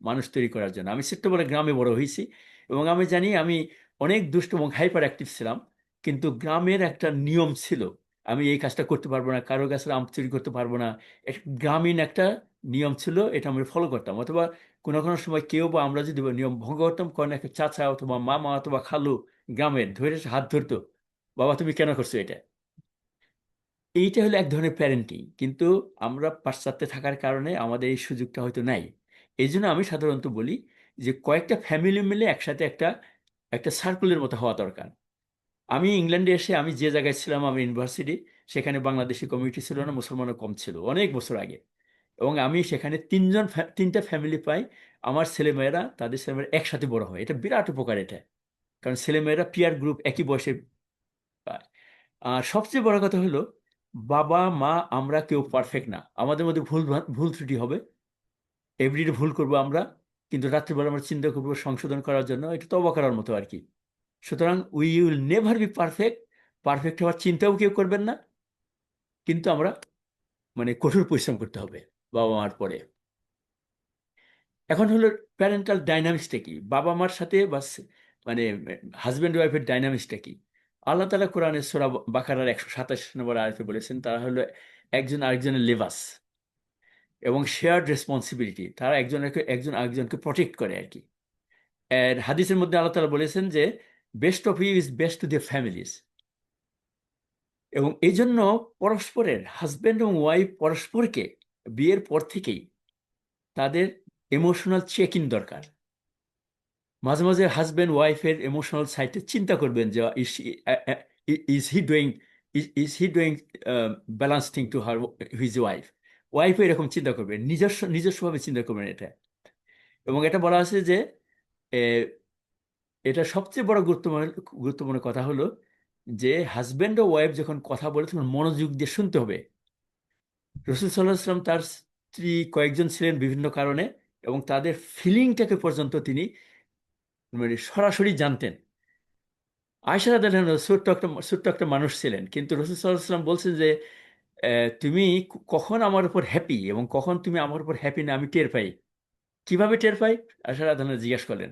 মানুষ তৈরি করার জন্য। আমি ছোট্টবেলা গ্রামে বড় হয়েছি, এবং আমি জানি আমি অনেক দুষ্ট এবং হাইপার অ্যাক্টিভ ছিলাম, কিন্তু গ্রামের একটা নিয়ম ছিল। আমি এই কাজটা করতে পারবো না, কারো গাছের আম চুরি করতে পারবো না। গ্রামীণ একটা নিয়ম ছিল, এটা আমি ফলো করতাম। অথবা কোনো কোনো সময় কেউ বা আমরা যদি নিয়ম ভঙ্গ করতাম, কোনো একটা চাচা অথবা মামা অথবা খালু গ্রামের ধরে হাত ধরতো, বাবা তুমি কেন করছো এটা। এইটা হলো এক ধরনের প্যারেন্টিং, কিন্তু আমরা পাশ্চাত্যে থাকার কারণে আমাদের এই সুযোগটা হয়তো নাই। এই জন্য আমি সাধারণত বলি যে কয়েকটা ফ্যামিলি মিলে একসাথে একটা একটা সার্কুলের মতো হওয়া দরকার। আমি ইংল্যান্ডে এসে, আমি যে জায়গায় ছিলাম, আমি ইউনিভার্সিটি, সেখানে বাংলাদেশি কমিউনিটি ছিল না, মুসলমানও কম ছিল অনেক বছর আগে। এবং আমি সেখানে তিনটা ফ্যামিলি পাই। আমার ছেলেমেয়েরা, তাদের ছেলেমেয়েরা একসাথে বড় হয়, এটা বিরাট উপকার এটা। কারণ ছেলেমেয়েরা পিয়ার গ্রুপ একই বয়সে পায়। আর সবচেয়ে বড় কথা হলো, বাবা মা আমরা কেউ পারফেক্ট না, আমাদের মধ্যে ভুল ত্রুটি হবে, এভরিডে ভুল করবো আমরা। কিন্তু রাত্রিবেলা আমরা চিন্তা করবো সংশোধন করার জন্য, এটা তওবা করার মতো আর কি। সুতরাং we will never be perfect, perfect হওয়ার চিন্তাও কেউ করবেন না। কিন্তু আমরা মানে কঠোর পরিশ্রম করতে হবে বাবা মার পরে। এখন হলো প্যারেন্টাল ডাইনামিক্সটা কি, বাবা মার সাথে বাস মানে হাজব্যান্ড ওয়াইফের ডাইনামিক্সটা কি। আল্লাহ তাআলা কোরআনের সূরা বাকারার 127 নম্বর আয়াতে বলেছেন, তারা হলো একজন আরেকজনের লেবাস এবং শেয়ার্ড রেসপন্সিবিলিটি, তারা একজন আরেকজনকে প্রটেক্ট করে আর কি। আর হাদিসের মধ্যে আল্লাহ তাআলা বলেছেন যে best of you is best to the families. এবং এই জন্য পরস্পরের হাজব্যান্ড এবং ওয়াইফ পরস্পরকে বিয়ের পর থেকেই তাদের ইমোশনাল চেক ইন দরকার। মাঝে মাঝে হাজব্যান্ড ওয়াইফের ইমোশনাল সাইডে চিন্তা করবেন যে is he doing is he doing balance thing to her his wife. ওয়াইফও এরকম চিন্তা করবেন, নিজস্বভাবে চিন্তা করবেন এটা। এবং এটা বলা আছে যে এ, এটা সবচেয়ে বড় গুরুত্বপূর্ণ কথা হলো যে হাজব্যান্ড ও ওয়াইফ যখন কথা বলে তখন মনোযোগ দিয়ে শুনতে হবে। রসুল সাল্লাহ সাল্লাম তার স্ত্রী কয়েকজন ছিলেন বিভিন্ন কারণে, এবং তাদের ফিলিংটাকে পর্যন্ত তিনি মানে সরাসরি জানতেন। আয়েশা রাদিয়াল্লাহু আনহা ছোট্ট একটা মানুষ ছিলেন, কিন্তু রসুল সাল্লাহ সাল্লাম বলছেন যে তুমি কখন আমার উপর হ্যাপি এবং কখন তুমি আমার উপর হ্যাপি না, আমি টের পাই। কিভাবে টের পাই? আয়েশা রাদিয়াল্লাহু আনহা জিজ্ঞাসা করলেন,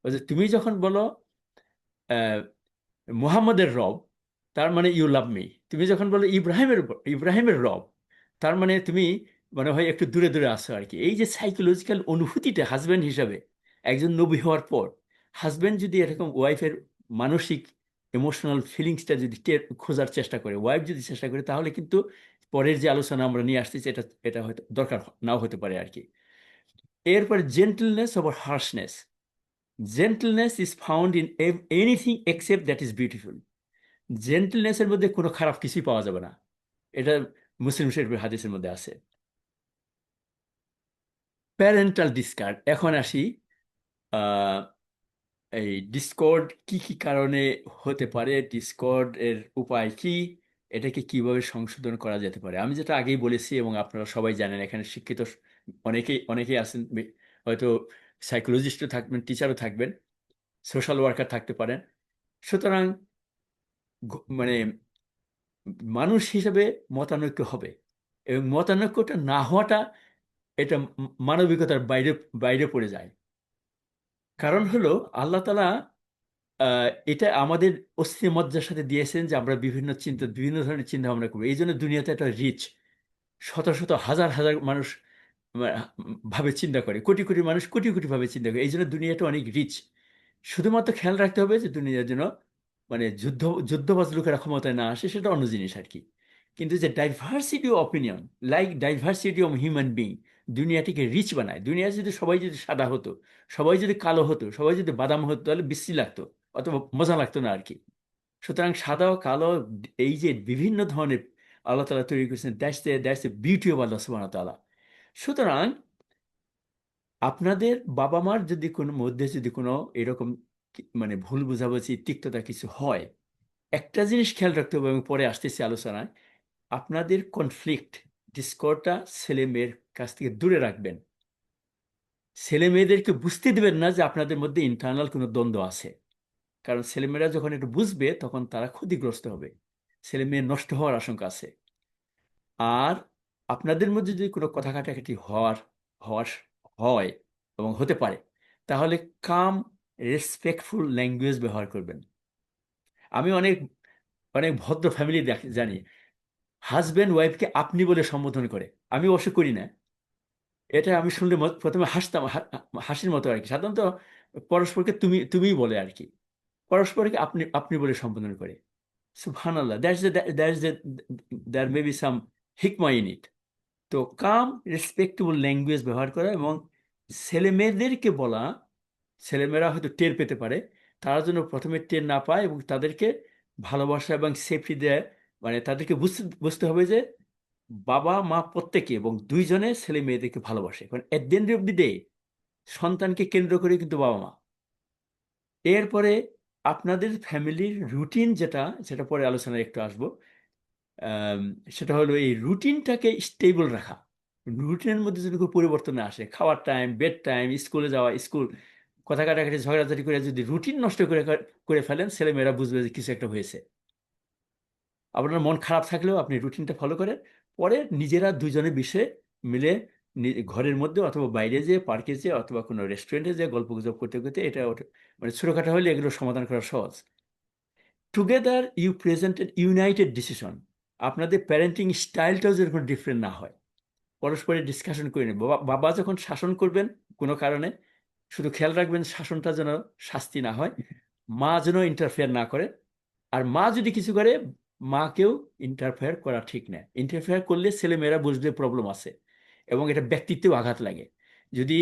বলছে তুমি যখন বলো মুহাম্মদের রব, তার মানে ইউ লাভ মি। তুমি যখন বলো ইব্রাহিমের রব, তার মানে তুমি মনে হয় একটু দূরে দূরে আসো আর কি। এই যে সাইকোলজিক্যাল অনুভূতিটা হাজব্যান্ড হিসাবে, একজন নবী হওয়ার পর হাজব্যান্ড যদি এরকম ওয়াইফের মানসিক ইমোশনাল ফিলিংসটা যদি খোঁজার চেষ্টা করে, ওয়াইফ যদি চেষ্টা করে, তাহলে কিন্তু পরের যে আলোচনা আমরা নিয়ে আসতেছি, এটা এটা হয়তো দরকার নাও হতে পারে আর কি। এরপরে gentleness over harshness. Gentleness is found in anything except that is beautiful. জেন্টলনেসের মধ্যে কোনো খারাপ কিছুই পাওয়া যাবে না, এটা মুসলিম শরীফের হাদিসের মধ্যে আছে। Parental discard. এখন আসি আহ, এই ডিসকর্ড কি কি কারণে হতে পারে, ডিসকর্ড এর উপায় কি, এটাকে কিভাবে সংশোধন করা যেতে পারে। আমি যেটা আগেই বলেছি এবং আপনারা সবাই জানেন, এখানে শিক্ষিত অনেকেই অনেকেই আছেন, হয়তো সাইকোলজিস্টও থাকবেন, টিচারও থাকবেন, সোশ্যাল ওয়ার্কার থাকতে পারেন। সুতরাং মানে মানুষ হিসেবে মতানৈক্য হবে, এবং মতানৈক্যটা না হওয়াটা এটা মানবিকতার বাইরে বাইরে পড়ে যায়। কারণ হলো আল্লাহ তাআলা এটা আমাদের অস্থিমজ্জার সাথে দিয়েছেন যে আমরা বিভিন্ন ধরনের চিন্তা ভাবনা করবো। এই জন্য দুনিয়াতে একটা রিচ, শত শত হাজার হাজার মানুষ ভাবে চিন্তা করে, কোটি কোটি মানুষ কোটি কোটি ভাবে চিন্তা করে। এই জন্য দুনিয়াটা অনেক রিচ। শুধুমাত্র খেয়াল রাখতে হবে যে দুনিয়ার জন্য মানে যুদ্ধবাজ লোকেরা ক্ষমতায় না আসে, সেটা অন্য জিনিস আর কি। কিন্তু যে diversity of opinion, like diversity of human being, দুনিয়াটিকে রিচ বানায়। দুনিয়া যদি সবাই যদি সাদা হতো, সবাই যদি কালো হতো, সবাই যদি বাদাম হতো, তাহলে বিশ্রী লাগতো, অথবা মজা লাগতো না আর কি। সুতরাং সাদা ও কালো, এই যে বিভিন্ন ধরনের আল্লাহ তালা তৈরি করেছেন, দ্যাটস দ্য বিউটি অফ আল্লাহ সুবহানাহু ওয়া তাআলা। সুতরাং আপনাদের বাবা মার যদি কোনো মধ্যে যদি কোনো এরকম মানে ভুল বোঝাবুঝি, তিক্ততা কিছু হয়, একটা জিনিস খেয়াল রাখতে হবে, এবং পরে আসতেছি আলোচনায়, আপনাদের কনফ্লিক্ট, ডিসকর্ডটা ছেলে মেয়ের কাছ থেকে দূরে রাখবেন। ছেলে মেয়েদেরকে বুঝতে দেবেন না যে আপনাদের মধ্যে ইন্টারনাল কোনো দ্বন্দ্ব আছে। কারণ ছেলেমেয়েরা যখন একটু বুঝবে, তখন তারা ক্ষতিগ্রস্ত হবে, ছেলে মেয়ে নষ্ট হওয়ার আশঙ্কা আছে। আর আপনাদের মধ্যে যদি কোনো কথা কাটাকাটি হওয়ার হয় এবং হতে পারে, তাহলে কাম রেসপেক্টফুল ল্যাঙ্গুয়েজ ব্যবহার করবেন। আমি অনেক অনেক ভদ্র ফ্যামিলি জানি, হাজব্যান্ড ওয়াইফকে আপনি বলে সম্বোধন করে। আমি অবশ্য করি না। এটা আমি শুনলে প্রথমে হাসতাম, হাসির মতো আর কি। সাধারণত পরস্পরকে তুমি তুমিই বলে আর কি, পরস্পরকে আপনি আপনি বলে সম্বোধন করে। সুবহানাল্লাহ, দ্যার মে বি সাম হিকমা ইন ইট। তো কাম রেসপেক্টেবল ল্যাঙ্গুয়েজ ব্যবহার করা, এবং ছেলে মেয়েদেরকে বলা, ছেলেমেয়েরা হয়তো টের পেতে পারে, তারা যেন প্রথমে টের না পায়, এবং তাদেরকে ভালোবাসা এবং সেফটি দেয়। মানে তাদেরকে বুঝতে বুঝতে হবে যে বাবা মা প্রত্যেকে এবং দুইজনে ছেলে মেয়েদেরকে ভালোবাসে, কারণ at the end of the day সন্তানকে কেন্দ্র করে কিন্তু বাবা মা। এরপরে আপনাদের ফ্যামিলির রুটিন, যেটা সেটা পরে আলোচনায় একটু আসবো। আম, সেটা হলো এই রুটিনটাকে স্টেবল রাখা। রুটিনের মধ্যে যদি কোনো পরিবর্তন না আসে, খাওয়ার টাইম, বেড টাইম, স্কুলে যাওয়া, স্কুল, কথা কাটাকাটি, ঝগড়াঝাটি করে যদি রুটিন নষ্ট করে করে ফেলেন, ছেলেমেয়েরা বুঝবে যে কিছু একটা হয়েছে। আপনার মন খারাপ থাকলেও আপনি রুটিনটা ফলো করেন, পরে নিজেরা দুজনে বিষয়ে মিলে ঘরের মধ্যে অথবা বাইরে যেয়ে, পার্কে যেয়ে, অথবা কোনো রেস্টুরেন্টে যেয়ে গল্প গুজব করতে করতে, এটা মানে ছোটোখাটো হলে এগুলো সমাধান করা সহজ। Together you presented united decision. আপনাদের প্যারেন্টিং স্টাইলটাও যেরকম ডিফারেন্ট না হয়, পরস্পরের ডিসকাশন করে নেব। বাবা বাবা যখন শাসন করবেন কোনো কারণে, শুধু খেয়াল রাখবেন শাসনটা যেন শাস্তি না হয়, মা যেন ইন্টারফেয়ার না করে। আর মা যদি কিছু করে, মাকেও ইন্টারফেয়ার করা ঠিক না। ইন্টারফেয়ার করলে ছেলে মেয়েরা বুঝবে প্রবলেম আছে, এবং এটা ব্যক্তিত্বেও আঘাত লাগে। যদি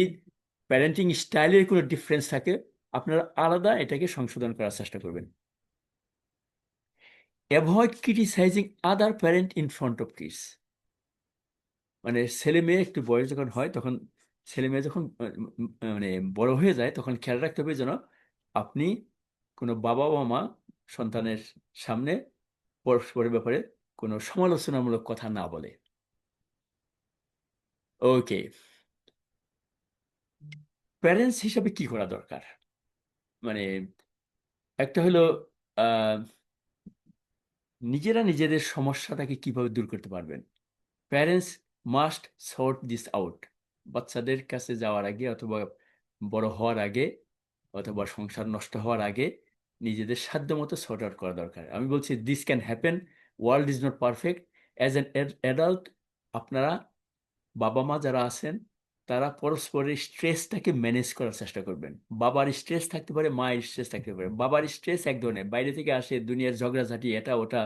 প্যারেন্টিং স্টাইলের কোনো ডিফারেন্স থাকে, আপনারা আলাদা এটাকে সংশোধন করার চেষ্টা করবেন। Avoid criticising other parent in front of kids. মানে ছেলে মেয়ে একটু বয়স যখন হয়, তখন ছেলে মেয়ে যখন মানে বড় হয়ে যায়, তখন খেয়াল রাখতে হবে যেন আপনি কোনো বাবা বা মা সন্তানের সামনে পরস্পরের ব্যাপারে কোনো সমালোচনামূলক কথা না বলে। ওকে, প্যারেন্টস হিসাবে কি করা দরকার? মানে একটা হলো আহ, নিজেরা নিজেদের সমস্যাটাকে কিভাবে দূর করতে পারবেন। Parents must sort this out. বাচ্চাদের কাছে যাওয়ার আগে, অথবা বড় হওয়ার আগে, অথবা সংসার নষ্ট হওয়ার আগে, নিজেদের সাধ্য মতো সর্ট আউট করা দরকার। আমি বলছি this can happen, world is not perfect. As an adult, আপনারা বাবা মা যারা আছেন, তারা পরস্পরের স্ট্রেসটাকে ম্যানেজ করার চেষ্টা করবেন। বাবার স্ট্রেস থাকতে পারে, মায়ের স্ট্রেস থাকতে পারে। বাবার স্ট্রেস এক ধরনের, বাইরে থেকে আসে, দুনিয়ার ঝগড়াঝাটি, এটা ওটা,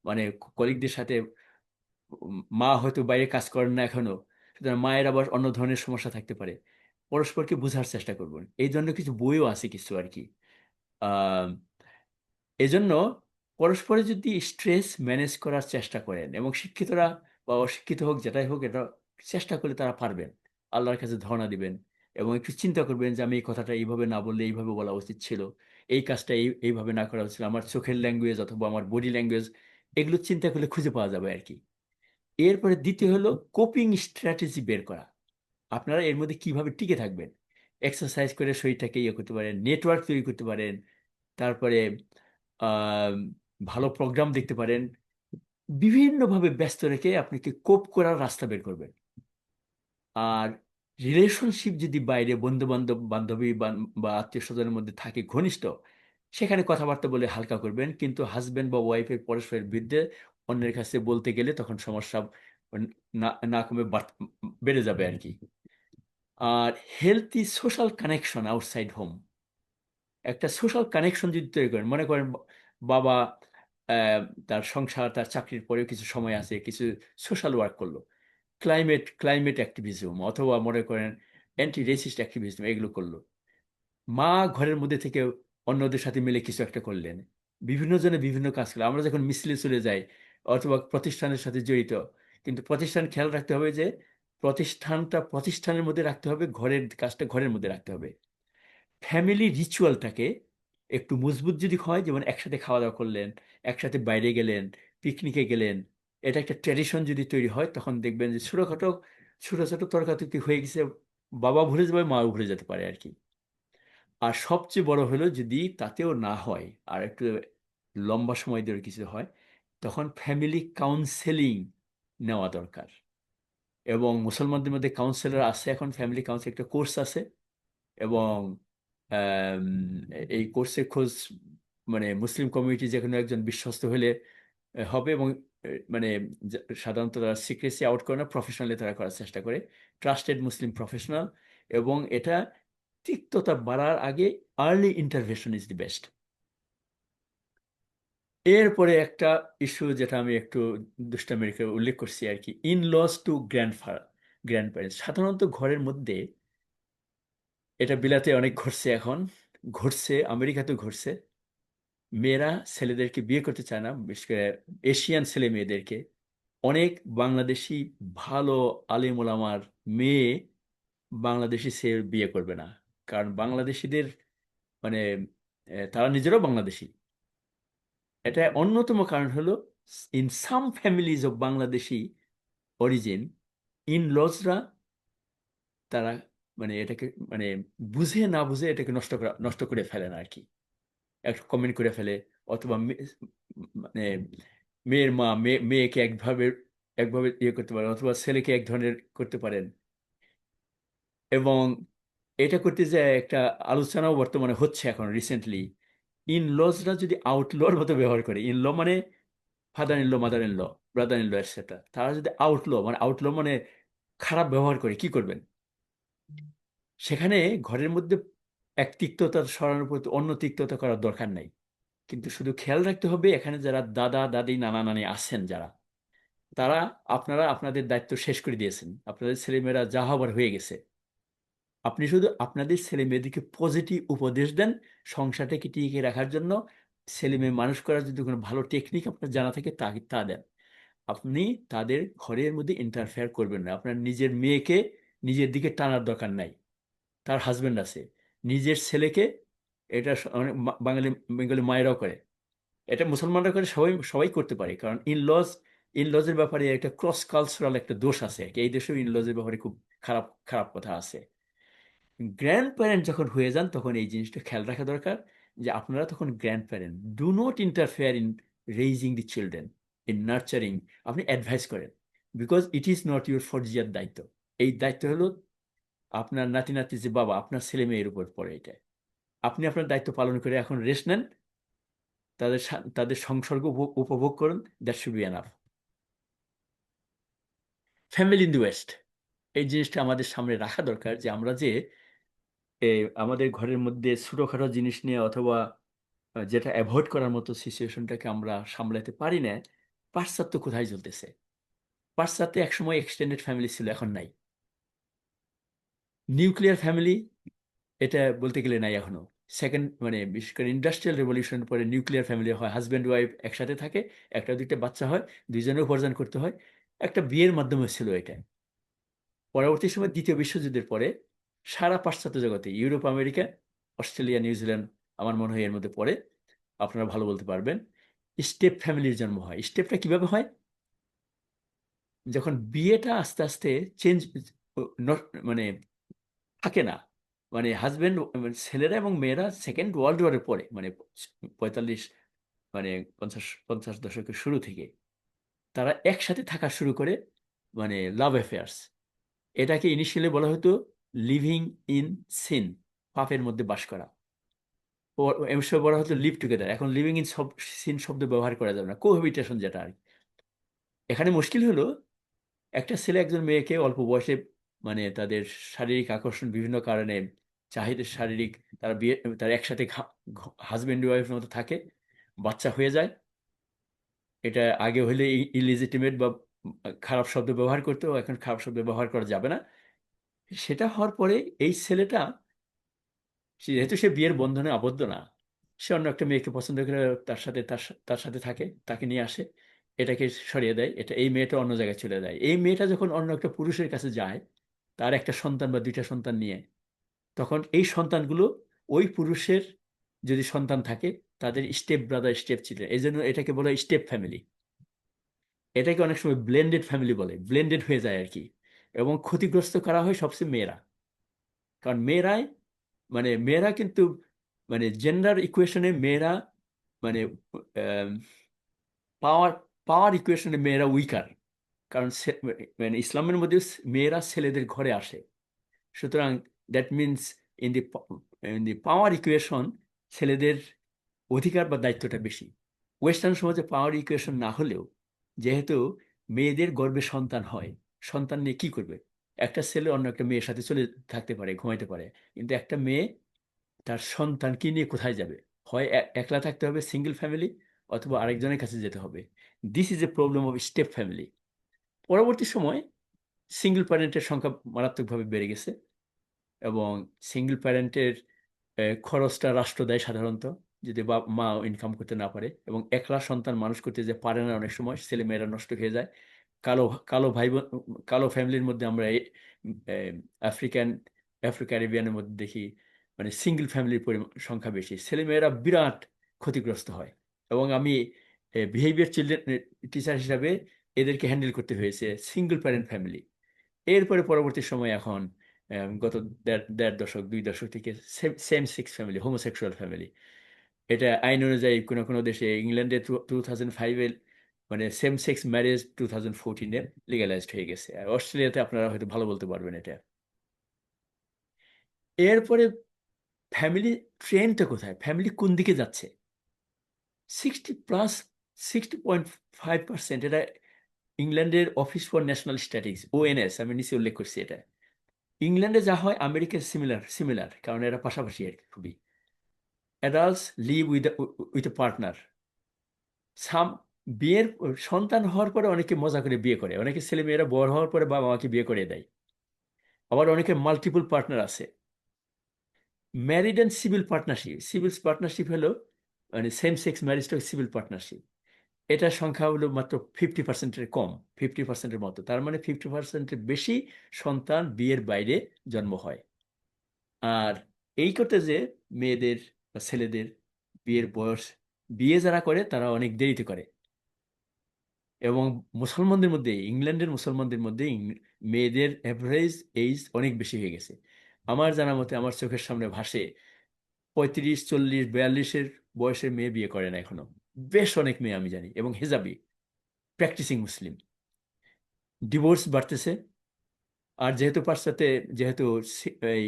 মানে কলিগদের সাথে। মা হয়তো বাইরে কাজ করেন না এখনো, সুতরাং মায়ের আবার অন্য ধরনের সমস্যা থাকতে পারে। পরস্পরকে বোঝার চেষ্টা করবেন। এই জন্য কিছু বইও আছে কিছু আর কি। আহ এজন্য পরস্পরে যদি স্ট্রেস ম্যানেজ করার চেষ্টা করেন, এবং শিক্ষিতরা বা অশিক্ষিত হোক, যেটাই হোক, এটা চেষ্টা করলে তারা পারবেন। আল্লাহর কাছে ধরনা দিবেন এবং একটু চিন্তা করবেন যে আমি এই কথাটা এইভাবে না বললে এইভাবে বলা উচিত ছিল, এই কাজটা এইভাবে না করা উচিত ছিল, আমার চোখের ল্যাঙ্গুয়েজ অথবা আমার বডি ল্যাঙ্গুয়েজ এগুলো চিন্তা করলে খুঁজে পাওয়া যাবে আর কি। এরপরে দ্বিতীয় হলো কোপিং স্ট্র্যাটেজি বের করা। আপনারা এর মধ্যে কিভাবে টিকে থাকবেন, এক্সারসাইজ করে শরীরটাকে ইয়ে করতে পারেন, নেটওয়ার্ক তৈরি করতে পারেন, তারপরে আহ, ভালো প্রোগ্রাম দেখতে পারেন, বিভিন্নভাবে ব্যস্ত রেখে আপনাকে কোপ করার রাস্তা বের করবেন। আর রিলেশনশিপ যদি বাইরে বন্ধু বান্ধব বান্ধবী বা আত্মীয় স্বজনের মধ্যে থাকে ঘনিষ্ঠ, সেখানে কথাবার্তা বলে হালকা করবেন, কিন্তু হাজবেন্ড বা ওয়াইফের পরস্পরের বিরুদ্ধে অন্যের কাছে বলতে গেলে তখন সমস্যা না না কমে বেড়ে যাবে আর কি। আর healthy social connection outside home, একটা সোশ্যাল কানেকশন যদি তৈরি করেন, মনে করেন বাবা আহ, তার সংসার তার চাকরির পরেও কিছু সময় আছে, কিছু সোশ্যাল ওয়ার্ক করলো, ক্লাইমেট অ্যাক্টিভিজম অথবা মনে করেন অ্যান্টি রেসিস্ট অ্যাক্টিভিজম এগুলো করলো। মা ঘরের মধ্যে থেকে অন্যদের সাথে মিলে কিছু একটা করলেন, বিভিন্ন জনে বিভিন্ন কাজ করলেন। আমরা যখন মিছিলে চলে যাই অথবা প্রতিষ্ঠানের সাথে জড়িত, কিন্তু প্রতিষ্ঠান খেয়াল রাখতে হবে যে প্রতিষ্ঠানটা প্রতিষ্ঠানের মধ্যে রাখতে হবে, ঘরের কাজটা ঘরের মধ্যে রাখতে হবে। ফ্যামিলি রিচুয়ালটাকে একটু মজবুত যদি হয়, যেমন একসাথে খাওয়া দাওয়া করলেন, একসাথে বাইরে গেলেন, পিকনিকে গেলেন, এটা একটা ট্র্যাডিশন যদি তৈরি হয়, তখন দেখবেন যে ছোটোখাটো ছোটো ছোটো তর্কাতর্কি হয়ে গেছে, বাবা ভুলে যাবে, মাও ভুলে যেতে পারে আর কি। আর সবচেয়ে বড় হলো যদি তাতেও না হয় আর একটু লম্বা সময় ধরে কিছু হয়, তখন ফ্যামিলি কাউন্সেলিং নেওয়া দরকার। এবং মুসলমানদের মধ্যে কাউন্সিলর আছে, এখন ফ্যামিলি কাউন্সিল একটা কোর্স আছে। এবং আম, এই কোর্সের খোঁজ মানে মুসলিম কমিউনিটি যে কোনো একজন বিশ্বস্ত হলে হবে। এবং মানে সাধারণত তারা সিক্রেসি আউট করে না, প্রফেশনালি তারা করার চেষ্টা করে, ট্রাস্টেড মুসলিম প্রফেশনাল। এবং এটা তিক্ততা বাড়ার আগে early intervention is the best. এরপরে একটা ইস্যু যেটা আমি একটু দুষ্টামি রেখে উল্লেখ করছি আর কি, in laws to grandparents. সাধারণত ঘরের মধ্যে, এটা বিলাতে অনেক ঘটছে এখন, ঘটছে আমেরিকাতেও ঘটছে, মেয়েরা ছেলেদেরকে বিয়ে করতে চায় না, বিশেষ করে এশিয়ান ছেলে মেয়েদেরকে। অনেক বাংলাদেশি ভালো আলিম ওলামার মেয়ে বাংলাদেশি ছেলে বিয়ে করবে না, কারণ বাংলাদেশিদের মানে তারা নিজেরাও বাংলাদেশি। এটা অন্যতম কারণ হলো, in some families of Bangladeshi origin, in লজরা তারা মানে এটাকে মানে বুঝে না বুঝে এটাকে নষ্ট করে ফেলে না আর কি, একটা কমেন্ট করে ফেলে। অথবা মানে মেয়ের মা মেয়েকে একভাবে একভাবে ইয়ে করতে পারেন, অথবা ছেলেকে এক ধরনের করতে পারেন। এবং এটা করতে যে একটা আলোচনাও বর্তমানে হচ্ছে এখন রিসেন্টলি, ইন লজরা যদি আউটলর মতো ব্যবহার করে, ইন ল মানে father in law, mother in law, brother in law etcetera, তারা যদি আউটল মানে খারাপ ব্যবহার করে, কি করবেন? সেখানে ঘরের মধ্যে এক তিক্ততা সরানোর প্রতি অন্য তিক্ততা করার দরকার নাই। কিন্তু শুধু খেয়াল রাখতে হবে, এখানে যারা দাদা দাদি নানা নানি আছেন যারা, তারা আপনারা আপনাদের দায়িত্ব শেষ করে দিয়েছেন, আপনাদের ছেলেমেয়েরা যা হবার হয়ে গেছে। আপনি শুধু আপনাদের ছেলে মেয়েদেরকে পজিটিভ উপদেশ দেন, সংসারটাকে টিকিয়ে রাখার জন্য, ছেলে মেয়ে মানুষ করার যদি কোনো ভালো টেকনিক আপনার জানা থাকে তা তা দেন। আপনি তাদের ঘরের মধ্যে ইন্টারফেয়ার করবেন না। আপনার নিজের মেয়েকে নিজের দিকে টানার দরকার নাই, তার হাজবেন্ড আছে। নিজের ছেলেকে, এটা অনেক বাঙালি বেঙ্গলি মায়েরাও করে, এটা মুসলমানরা করে, সবাই সবাই করতে পারে, কারণ ইনলজের ব্যাপারে একটা ক্রস কালচারাল একটা দোষ আছে আর কি। এই দেশেও ইনলজের ব্যাপারে খুব খারাপ খারাপ কথা আছে। গ্র্যান্ড প্যারেন্ট যখন হয়ে যান তখন এই জিনিসটা খেয়াল রাখা দরকার, যে আপনারা তখন grand parent, do not interfere in raising the children, in nurturing. আপনি অ্যাডভাইস করেন, because it is not your ফরজিয়ার দায়িত্ব। এই দায়িত্ব হলো আপনার নাতি নাতি যে বাবা, আপনার ছেলে মেয়ের উপর পড়ে এটা। আপনি আপনার দায়িত্ব পালন করে এখন রেস্ট নেন, তাদের সংসর্গ উপভোগ করুন, that should be enough. Family in the West, এই জিনিসটা আমাদের সামনে রাখা দরকার, যে আমরা যে আমাদের ঘরের মধ্যে ছোটোখাটো জিনিস নিয়ে অথবা যেটা অ্যাভয়েড করার মতো সিচুয়েশনটাকে আমরা সামলাতে পারি না। পাশ্চাত্য কোথায় চলতেছে? পাশ্চাত্যে একসময় এক্সটেন্ডেড ফ্যামিলি ছিল, এখন নাই। নিউক্লিয়ার ফ্যামিলি, এটা বলতে গেলে নাই এখনো। সেকেন্ড মানে বিশেষ করে ইন্ডাস্ট্রিয়াল রেভলিউশনের পরে নিউক্লিয়ার ফ্যামিলি হয়, হাজব্যান্ড ওয়াইফ একসাথে থাকে, একটা দুইটা বাচ্চা হয়, দুইজনে উপার্জন করতে হয়, একটা বিয়ের মাধ্যমে ছিল এটা। পরবর্তী সময় দ্বিতীয় বিশ্বযুদ্ধের পরে সারা পাশ্চাত্য জগতে ইউরোপ, আমেরিকা, অস্ট্রেলিয়া, নিউজিল্যান্ড আমার মনে হয় এর মধ্যে পড়ে, আপনারা ভালো বলতে পারবেন, স্টেপ ফ্যামিলির জন্ম হয়। স্টেপটা কিভাবে হয়? যখন বিয়েটা আস্তে আস্তে চেঞ্জ, মানে থাকে না, মানে হাজবেন্ড, ছেলেরা এবং মেয়েরা সেকেন্ড ওয়ার্ল্ড ওয়ারের পরে, মানে 45, মানে 50 দশকের শুরু থেকে তারা একসাথে থাকা শুরু করে, মানে লাভ অ্যাফেয়ার্স। এটাকে ইনিশিয়ালি বলা হতো লিভিং ইন সিন, পাপের মধ্যে বাস করা। এর সময় বলা হতো লিভ টুগেদার। এখন লিভিং ইন সিন শব্দ ব্যবহার করা যাবে না, কোহ্যাবিটেশন যেটা আর কি। এখানে মুশকিল হলো, একটা ছেলে একজন মেয়েকে অল্প বয়সে, মানে তাদের শারীরিক আকর্ষণ বিভিন্ন কারণে, চাহিদা শারীরিক, তারা বিয়ে, তারা একসাথে হাজব্যান্ড ওয়াইফের মতো থাকে, বাচ্চা হয়ে যায়। এটা আগে হলে ইলিজিটিমেট বা খারাপ শব্দ ব্যবহার করতো, এখন খারাপ শব্দ ব্যবহার করা যাবে না। সেটা হওয়ার পরে এই ছেলেটা, যেহেতু সে বিয়ের বন্ধনে আবদ্ধ না, সে অন্য একটা মেয়েকে পছন্দ করে তার সাথে থাকে, তাকে নিয়ে আসে, এটাকে সরিয়ে দেয়, এই মেয়েটা অন্য জায়গায় চলে যায়। এই মেয়েটা যখন অন্য একটা পুরুষের কাছে যায়, তার একটা সন্তান বা দুইটা সন্তান নিয়ে, তখন এই সন্তানগুলো ওই পুরুষের যদি সন্তান থাকে, তাদের স্টেপ ব্রাদার, স্টেপ চিলড্রেন, এই জন্য এটাকে বলে স্টেপ ফ্যামিলি। এটাকে অনেক সময় ব্লেন্ডেড ফ্যামিলি বলে, ব্লেন্ডেড হয়ে যায় আর কি। এবং ক্ষতিগ্রস্ত করা হয় সবচেয়ে মেয়েরা, কারণ মেয়েরা কিন্তু, মানে জেন্ডার ইকুয়েশনে মেয়েরা, মানে পাওয়ার পাওয়ার ইকুয়েশনে মেয়েরা উইকার। কারণ মানে ইসলামের মধ্যে মেয়েরা ছেলেদের ঘরে আসে। সুতরাং that means in the in the power equation ছেলেদের অধিকার বা দায়িত্বটা বেশি। ওয়েস্টার্ন সমাজে পাওয়ার ইকুয়েশন না হলেও, যেহেতু মেয়েদের গর্ভে সন্তান হয়, সন্তান নিয়ে কি করবে? একটা ছেলে অন্য একটা মেয়ের সাথে চলে থাকতে পারে, ঘুমাইতে পারে, কিন্তু একটা মেয়ে তার সন্তানকে নিয়ে কোথায় যাবে? হয় একলা থাকতে হবে, সিঙ্গেল ফ্যামিলি, অথবা আরেকজনের কাছে যেতে হবে। This is a problem of step family. পরবর্তী সময় সিঙ্গেল প্যারেন্টের সংখ্যা মারাত্মকভাবে বেড়ে গেছে, এবং সিঙ্গেল প্যারেন্টের খরচটা রাষ্ট্র দেয় সাধারণত, যদি মা ইনকাম করতে না পারে, এবং একলা সন্তান মানুষ করতে যে পারে না, অনেক সময় ছেলে মেয়েরা নষ্ট হয়ে যায়। কালো কালো ভাই বোন, কালো ফ্যামিলির মধ্যে আমরা আফ্রিকান, ক্যারিবিয়ানের মধ্যে দেখি, মানে সিঙ্গেল ফ্যামিলির সংখ্যা বেশি, ছেলে মেয়েরা বিরাট ক্ষতিগ্রস্ত হয়। এবং আমি বিহেভিয়ার চিলড্রেন টিচার হিসাবে এদেরকে হ্যান্ডেল করতে হয়েছে সিঙ্গেল প্যারেন্ট ফ্যামিলি। এরপরে পরবর্তী সময় এখন, গত দেড় দশক, 2 দশক থেকে same sex family, homosexual family. এটা আইন অনুযায়ী কোনো কোনো দেশে, ইংল্যান্ডে 2005-এ, মানে সেম সেক্স ম্যারেজ 2014-এ লিগালাইজড হয়ে গেছে। আর অস্ট্রেলিয়াতে আপনারা হয়তো ভালো বলতে পারবেন এটা। এরপরে ফ্যামিলি ট্রেন্ডটা কোথায়, ফ্যামিলি কোন দিকে যাচ্ছে? 60+, 60.5%, এটা ইংল্যান্ডের office for national statistics, ONS, আমি নিচে উল্লেখ করছি এটা। ইংল্যান্ডে যা হয় আমেরিকার সিমিলার সিমিলার, কারণ এরা পাশাপাশি আর কি খুবই। Adults live with a partner. Some বিয়ের সন্তান হওয়ার পরে অনেকে মজা করে বিয়ে করে, অনেকে ছেলে মেয়েরা বড় হওয়ার পরে বাবা মাকে বিয়ে করে দেয়। আবার অনেকে মাল্টিপল পার্টনার আছে। Married and civil partnership, civil partnership হলো, মানে সেম সেক্স ম্যারেজটা সিভিল পার্টনারশিপ। এটার সংখ্যা হলো মাত্র 50%-এর কম, 50%-এর মতো। তার মানে 50%-এর বেশি সন্তান বিয়ের বাইরে জন্ম হয়। আর এই করতে যে মেয়েদের বা ছেলেদের বিয়ের বয়স, বিয়ে যারা করে তারা অনেক দেরিতে করে। এবং মুসলমানদের মধ্যে, ইংল্যান্ডের মুসলমানদের মধ্যে মেয়েদের অ্যাভারেজ এইজ অনেক বেশি হয়ে গেছে। আমার জানা মতে, আমার চোখের সামনে ভাসে 35, 40, 42-এর বয়সের মেয়ে বিয়ে করে না এখনো। বেশ অনেক মেয়ে আমি জানি, এবং হেজাবি, প্র্যাকটিসিং মুসলিম। ডিভোর্স বাড়তেছে। আর যেহেতু পাশ্চাত্যে, যেহেতু এই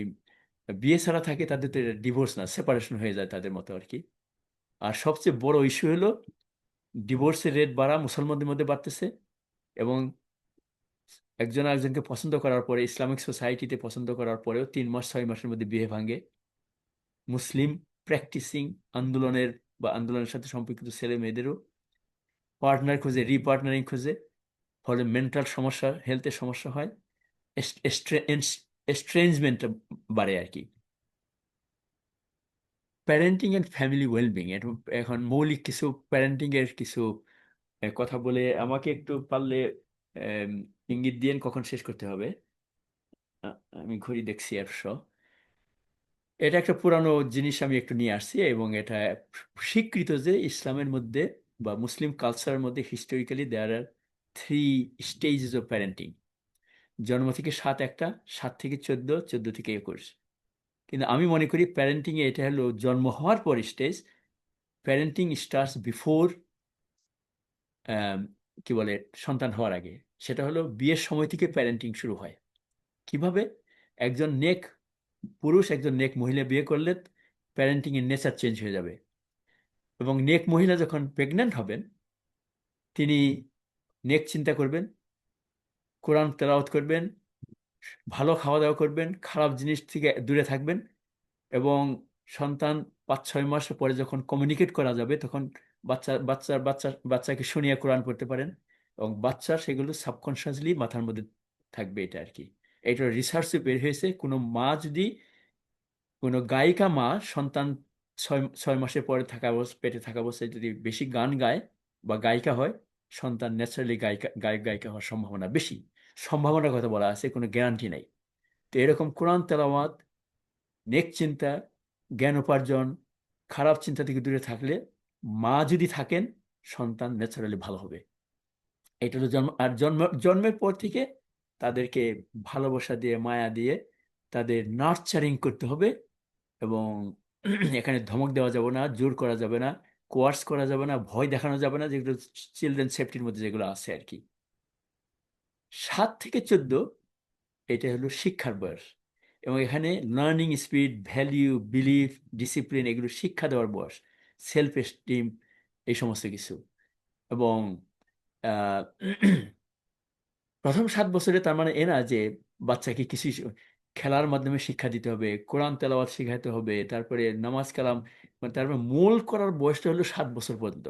বিয়ে ছাড়া থাকে, তাদের তো ডিভোর্স না, সেপারেশন হয়ে যায় তাদের মতো আর কি। আর সবচেয়ে বড় ইস্যু হলো ডিভোর্সের রেট বাড়া মুসলমানদের মধ্যে বাড়তেছে। এবং একজন আরেকজনকে পছন্দ করার পরে, ইসলামিক সোসাইটিতে পছন্দ করার পরেও 3 মাস 6 মাসের মধ্যে বিয়ে ভাঙে। মুসলিম প্র্যাকটিসিং আন্দোলনের সাথে সম্পর্কিত ছেলে মেয়েদেরও পার্টনার খুঁজে, রিপার্টনারিং খুঁজে, ফলে মেন্টাল সমস্যা, হেলথের সমস্যা হয়, এস্ট্রেঞ্জমেন্টটা বাড়ে আর কি। প্যারেন্টিং অ্যান্ড ফ্যামিলি ওয়েলবিং, এখন মৌলিক কিছু প্যারেন্টিং এর কিছু কথা বলে, আমাকে একটু পারলে ইঙ্গিত দিয়েন কখন শেষ করতে হবে। আমি ঘড়ি দেখছি 100। এটা একটা পুরানো জিনিস আমি একটু নিয়ে আসছি, এবং এটা স্বীকৃত যে ইসলামের মধ্যে বা মুসলিম কালচারের মধ্যে historically there are 3 stages of parenting. জন্ম থেকে 7 একটা, 7 থেকে 14, 14 থেকে 21। কিন্তু আমি মনে করি প্যারেন্টিংয়ে এটা হলো জন্ম হওয়ার পর স্টেজ। প্যারেন্টিং স্টার্টস বিফোর, কি বলে, সন্তান হওয়ার আগে। সেটা হলো বিয়ের সময় থেকে প্যারেন্টিং শুরু হয়। কিভাবে? একজন নেক পুরুষ একজন নেক মহিলা বিয়ে করলে প্যারেন্টিং এর নেচার চেঞ্জ হয়ে যাবে। এবং নেক মহিলা যখন প্রেগন্যান্ট হবেন, তিনি নেক চিন্তা করবেন, কোরআন তেলাওয়াত করবেন, ভালো খাওয়া দাওয়া করবেন, খারাপ জিনিস থেকে দূরে থাকবেন। এবং সন্তান 5-6 মাস পরে যখন কমিউনিকেট করা যাবে, তখন বাচ্চাকে শুনিয়ে কোরআন পড়তে পারেন, এবং বাচ্চা সেগুলো সাবকনশিয়াসলি মাথার মধ্যে থাকবে। এটা আর কি, এটা রিসার্চে বের হয়েছে। কোনো মা যদি, কোনো গায়িকা মা সন্তান 6 মাসের পরে থাকা অবস্থা, পেটে থাকা অবস্থায় যদি বেশি গান গায় বা গায়িকা হয়, সন্তান ন্যাচারালি গায়িকা হওয়ার সম্ভাবনা বেশি। সম্ভাবনার কথা বলা আছে, কোনো গ্যারান্টি নাই। তো এরকম কোরআন তেলাওয়াত, নেক চিন্তা, জ্ঞান উপার্জন, খারাপ চিন্তা থেকে দূরে থাকলে, মা যদি থাকেন, সন্তান ন্যাচারালি ভালো হবে। এটা হলো জন্ম। আর জন্মের পর থেকে তাদেরকে ভালোবাসা দিয়ে, মায়া দিয়ে তাদের নার্চারিং করতে হবে। এবং এখানে ধমক দেওয়া যাবে না, জোর করা যাবে না, কোয়ার্স করা যাবে না, ভয় দেখানো যাবে না, যেগুলো চিলড্রেন সেফটির মধ্যে যেগুলো আছে আর কি। 7 থেকে 14 এটা হলো শিক্ষার বয়স, এবং এখানে learning speed, value, belief, discipline, এগুলো শিক্ষা দেওয়ার বয়স। সেলফ এস্টিম, এই সমস্ত কিছু। এবং আহ, প্রথম 7 বছরে তার মানে এ না যে বাচ্চাকে কিছু খেলার মাধ্যমে শিক্ষা দিতে হবে, কোরআন তেলাওয়াত শিখাতে হবে, তারপরে নামাজ কালাম, মানে তারপরে মোল্ড করার বয়সটা হলো 7 বছর পর্যন্ত।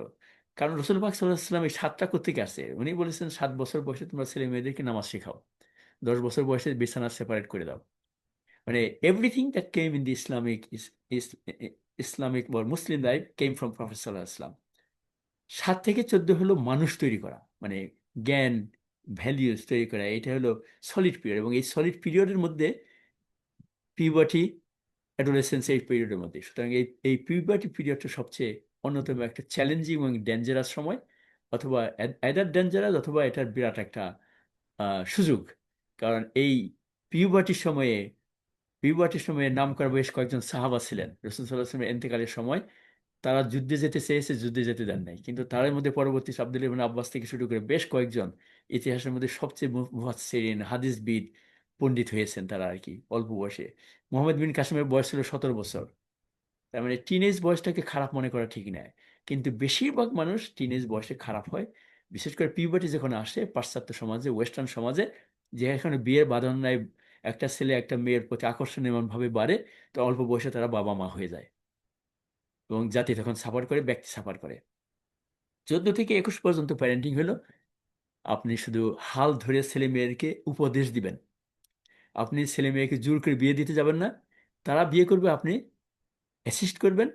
কারণ রসুল পাক সাল্লাহ সাল্লাম এই 7টা কোত্থেকে আসছে? উনি বলেছেন 7 বছর বয়সে তোমরা ছেলে মেয়েদেরকে নামাজ শেখাও, 10 বছর বয়সে বিছানা সেপারেট করে দাও। মানে everything that came in the Islamic বা মুসলিম লাইফ কেম ফ্রম প্রফেসর সাল্লাহ ইসলাম। 7 থেকে 14 হলো মানুষ তৈরি করা, মানে জ্ঞান, ভ্যালিউস তৈরি করা। এটা হলো সলিড পিরিয়ড, এবং এই সলিড পিরিয়ডের মধ্যে পিউবার্টি, অ্যাডোলেসেন্স, এই পিরিয়ডের মধ্যে। সুতরাং এই পিউবার্টি পিরিয়ডটা সবচেয়ে অন্যতম একটা চ্যালেঞ্জিং এবং ডেঞ্জারাস সময়, অথবা এদার ডেঞ্জারাস, অথবা এটার বিরাট একটা সুযোগ। কারণ এই পিউবার্টির সময়ে পিউবার্টির সময়ে নাম করা বেশ কয়েকজন সাহাবা ছিলেন রসুল সাল্লাহ আসলামের এন্তেকালের সময়। তারা যুদ্ধে যেতে চেয়েছে, যুদ্ধে যেতে দেন নাই। কিন্তু তার মধ্যে পরবর্তী আব্দুল্লাহ ইবনে আব্বাস থেকে শুরু করে বেশ কয়েকজন ইতিহাসের মধ্যে সবচেয়ে মুফাসসিরিন, হাদিসবিদ, পণ্ডিত হয়েছেন তারা আর কি, অল্প বয়সে। মোহাম্মদ বিন কাসিমের বয়স ছিল 17 বছর। তার মানে টিনেজ বয়সটাকে খারাপ মনে করা ঠিক নয়। কিন্তু বেশিরভাগ মানুষ টিনেজ বয়সে খারাপ হয়, বিশেষ করে পিউবার্টি যখন আসে পাশ্চাত্য সমাজে, ওয়েস্টার্ন সমাজে, যে এখানে বিয়ের বাঁধন নাই, একটা ছেলে একটা মেয়ের প্রতি আকর্ষণ এমনভাবে বাড়ে, তো অল্প বয়সে তারা বাবা মা হয়ে যায়, এবং জাতি তখন সাফার করে, ব্যক্তি সাফার করে। 14 থেকে 21 পর্যন্ত প্যারেন্টিং হলো আপনি শুধু হাল ধরে ছেলে মেয়েকে উপদেশ দিবেন। আপনি ছেলে মেয়েকে জোর করে বিয়ে দিতে যাবেন না। তারা বিয়ে করবে, আপনি অ্যাসিস্ট করবেন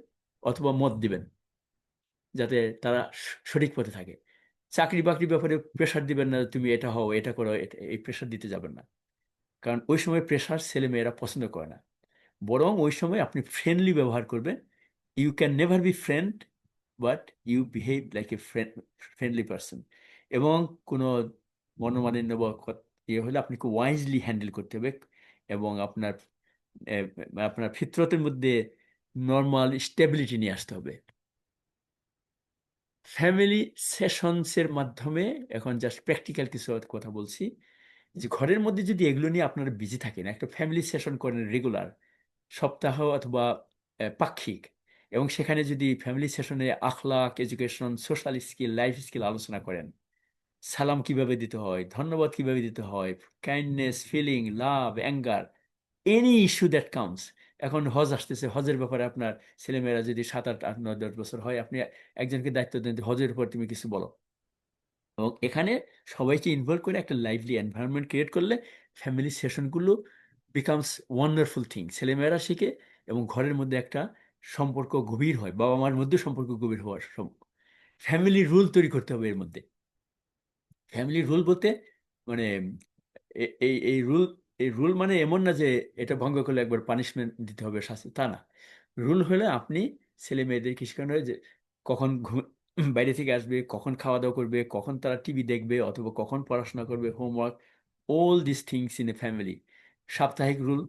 অথবা মত দিবেন, যাতে তারা সঠিক পথে থাকে। চাকরি বাকরির ব্যাপারে প্রেশার দিবেন না, তুমি এটা হও, এটা করো, এই প্রেশার দিতে যাবেন না। কারণ ওই সময় প্রেশার ছেলে মেয়েরা পছন্দ করে না। বরং ওই সময় আপনি ফ্রেন্ডলি ব্যবহার করবেন। You can never be friend, but you behave like a friendly person. এবং কোনো মনোমালিন্য বা ইয়ে হলে আপনি খুব ওয়াইজলি হ্যান্ডেল করতে হবে। এবং আহ, আপনার ফিতরতের মধ্যে নর্মাল স্টেবিলিটি নিয়ে আসতে হবে। ফ্যামিলি সেশনসের মাধ্যমে, এখন জাস্ট প্র্যাকটিক্যাল কিছু কথা বলছি, যে ঘরের মধ্যে যদি এগুলো নিয়ে আপনারা বিজি থাকেন, একটা ফ্যামিলি সেশন করেন রেগুলার, সপ্তাহ অথবা পাক্ষিক, এবং সেখানে যদি ফ্যামিলি সেশনে আখলাক, education, social skill, life skill আলোচনা করেন, সালাম কিভাবে দিতে হয়, ধন্যবাদ কিভাবে দিতে হয়, kindness, feeling, love, anger, any issue that comes. এখন হজ আসতেছে, হজের ব্যাপারে আপনার ছেলেমেয়েরা যদি 7, 8, 9, 10 বছর হয়, আপনি একজনকে দায়িত্ব দেন যে হজের উপর তুমি কিছু বলো। এবং এখানে সবাইকে ইনভলভ করে একটা লাইভলি এনভায়রনমেন্ট ক্রিয়েট করলে ফ্যামিলি সেশনগুলো বিকামস ওয়ান্ডারফুল থিং। ছেলেমেয়েরা শিখে, এবং ঘরের মধ্যে একটা সম্পর্ক গভীর হয়, বাবা মার মধ্যে সম্পর্ক গভীর হওয়ার ফ্যামিলি রুল তৈরি করতে হবে এর মধ্যে। ফ্যামিলি রুল বলতে মানে এই রুল এই রুল মানে এমন না যে এটা ভঙ্গ করলে একবার পানিশমেন্ট দিতে হবে, শাস্তি, তা না। রুল হলে আপনি ছেলে মেয়েদেরকে শেখানো হয় যে কখন বাইরে থেকে আসবে, কখন খাওয়া দাওয়া করবে, কখন তারা টিভি দেখবে, অথবা কখন পড়াশোনা করবে, homework, all this things in a family. সাপ্তাহিক রুল,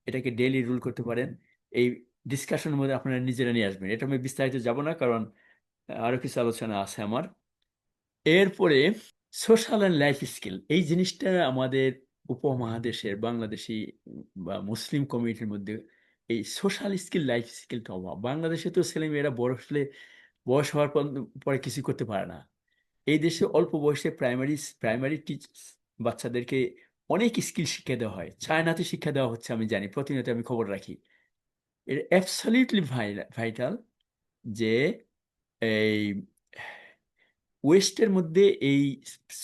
এটাকে ডেইলি রুল করতে পারেন। এই ডিসকাশনের মধ্যে আপনারা নিজেরা নিয়ে আসবেন। এটা আমি বিস্তারিত যাব না, কারণ আরো কিছু আলোচনা আছে আমার। এরপরে সোশ্যাল অ্যান্ড লাইফ স্কিল, এই জিনিসটা আমাদের উপমহাদেশের বাংলাদেশি বা মুসলিম কমিউনিটির মধ্যে এই সোশ্যাল স্কিল, লাইফ স্কিলটা অভাব। বাংলাদেশে তো ছেলেমেয়েরা বড় হলে, বয়স হওয়ার পরে কিছু করতে পারে না। এই দেশে অল্প বয়সে প্রাইমারি প্রাইমারি বাচ্চাদেরকে অনেক স্কিল শিক্ষা দেওয়া হয়। চায়নাতে শিক্ষা দেওয়া হচ্ছে, আমি জানি, প্রতিনিয়ত আমি খবর রাখি। এটা অ্যাবসলিউটলি ভাইটাল যে এই ওয়েস্টের মধ্যে এই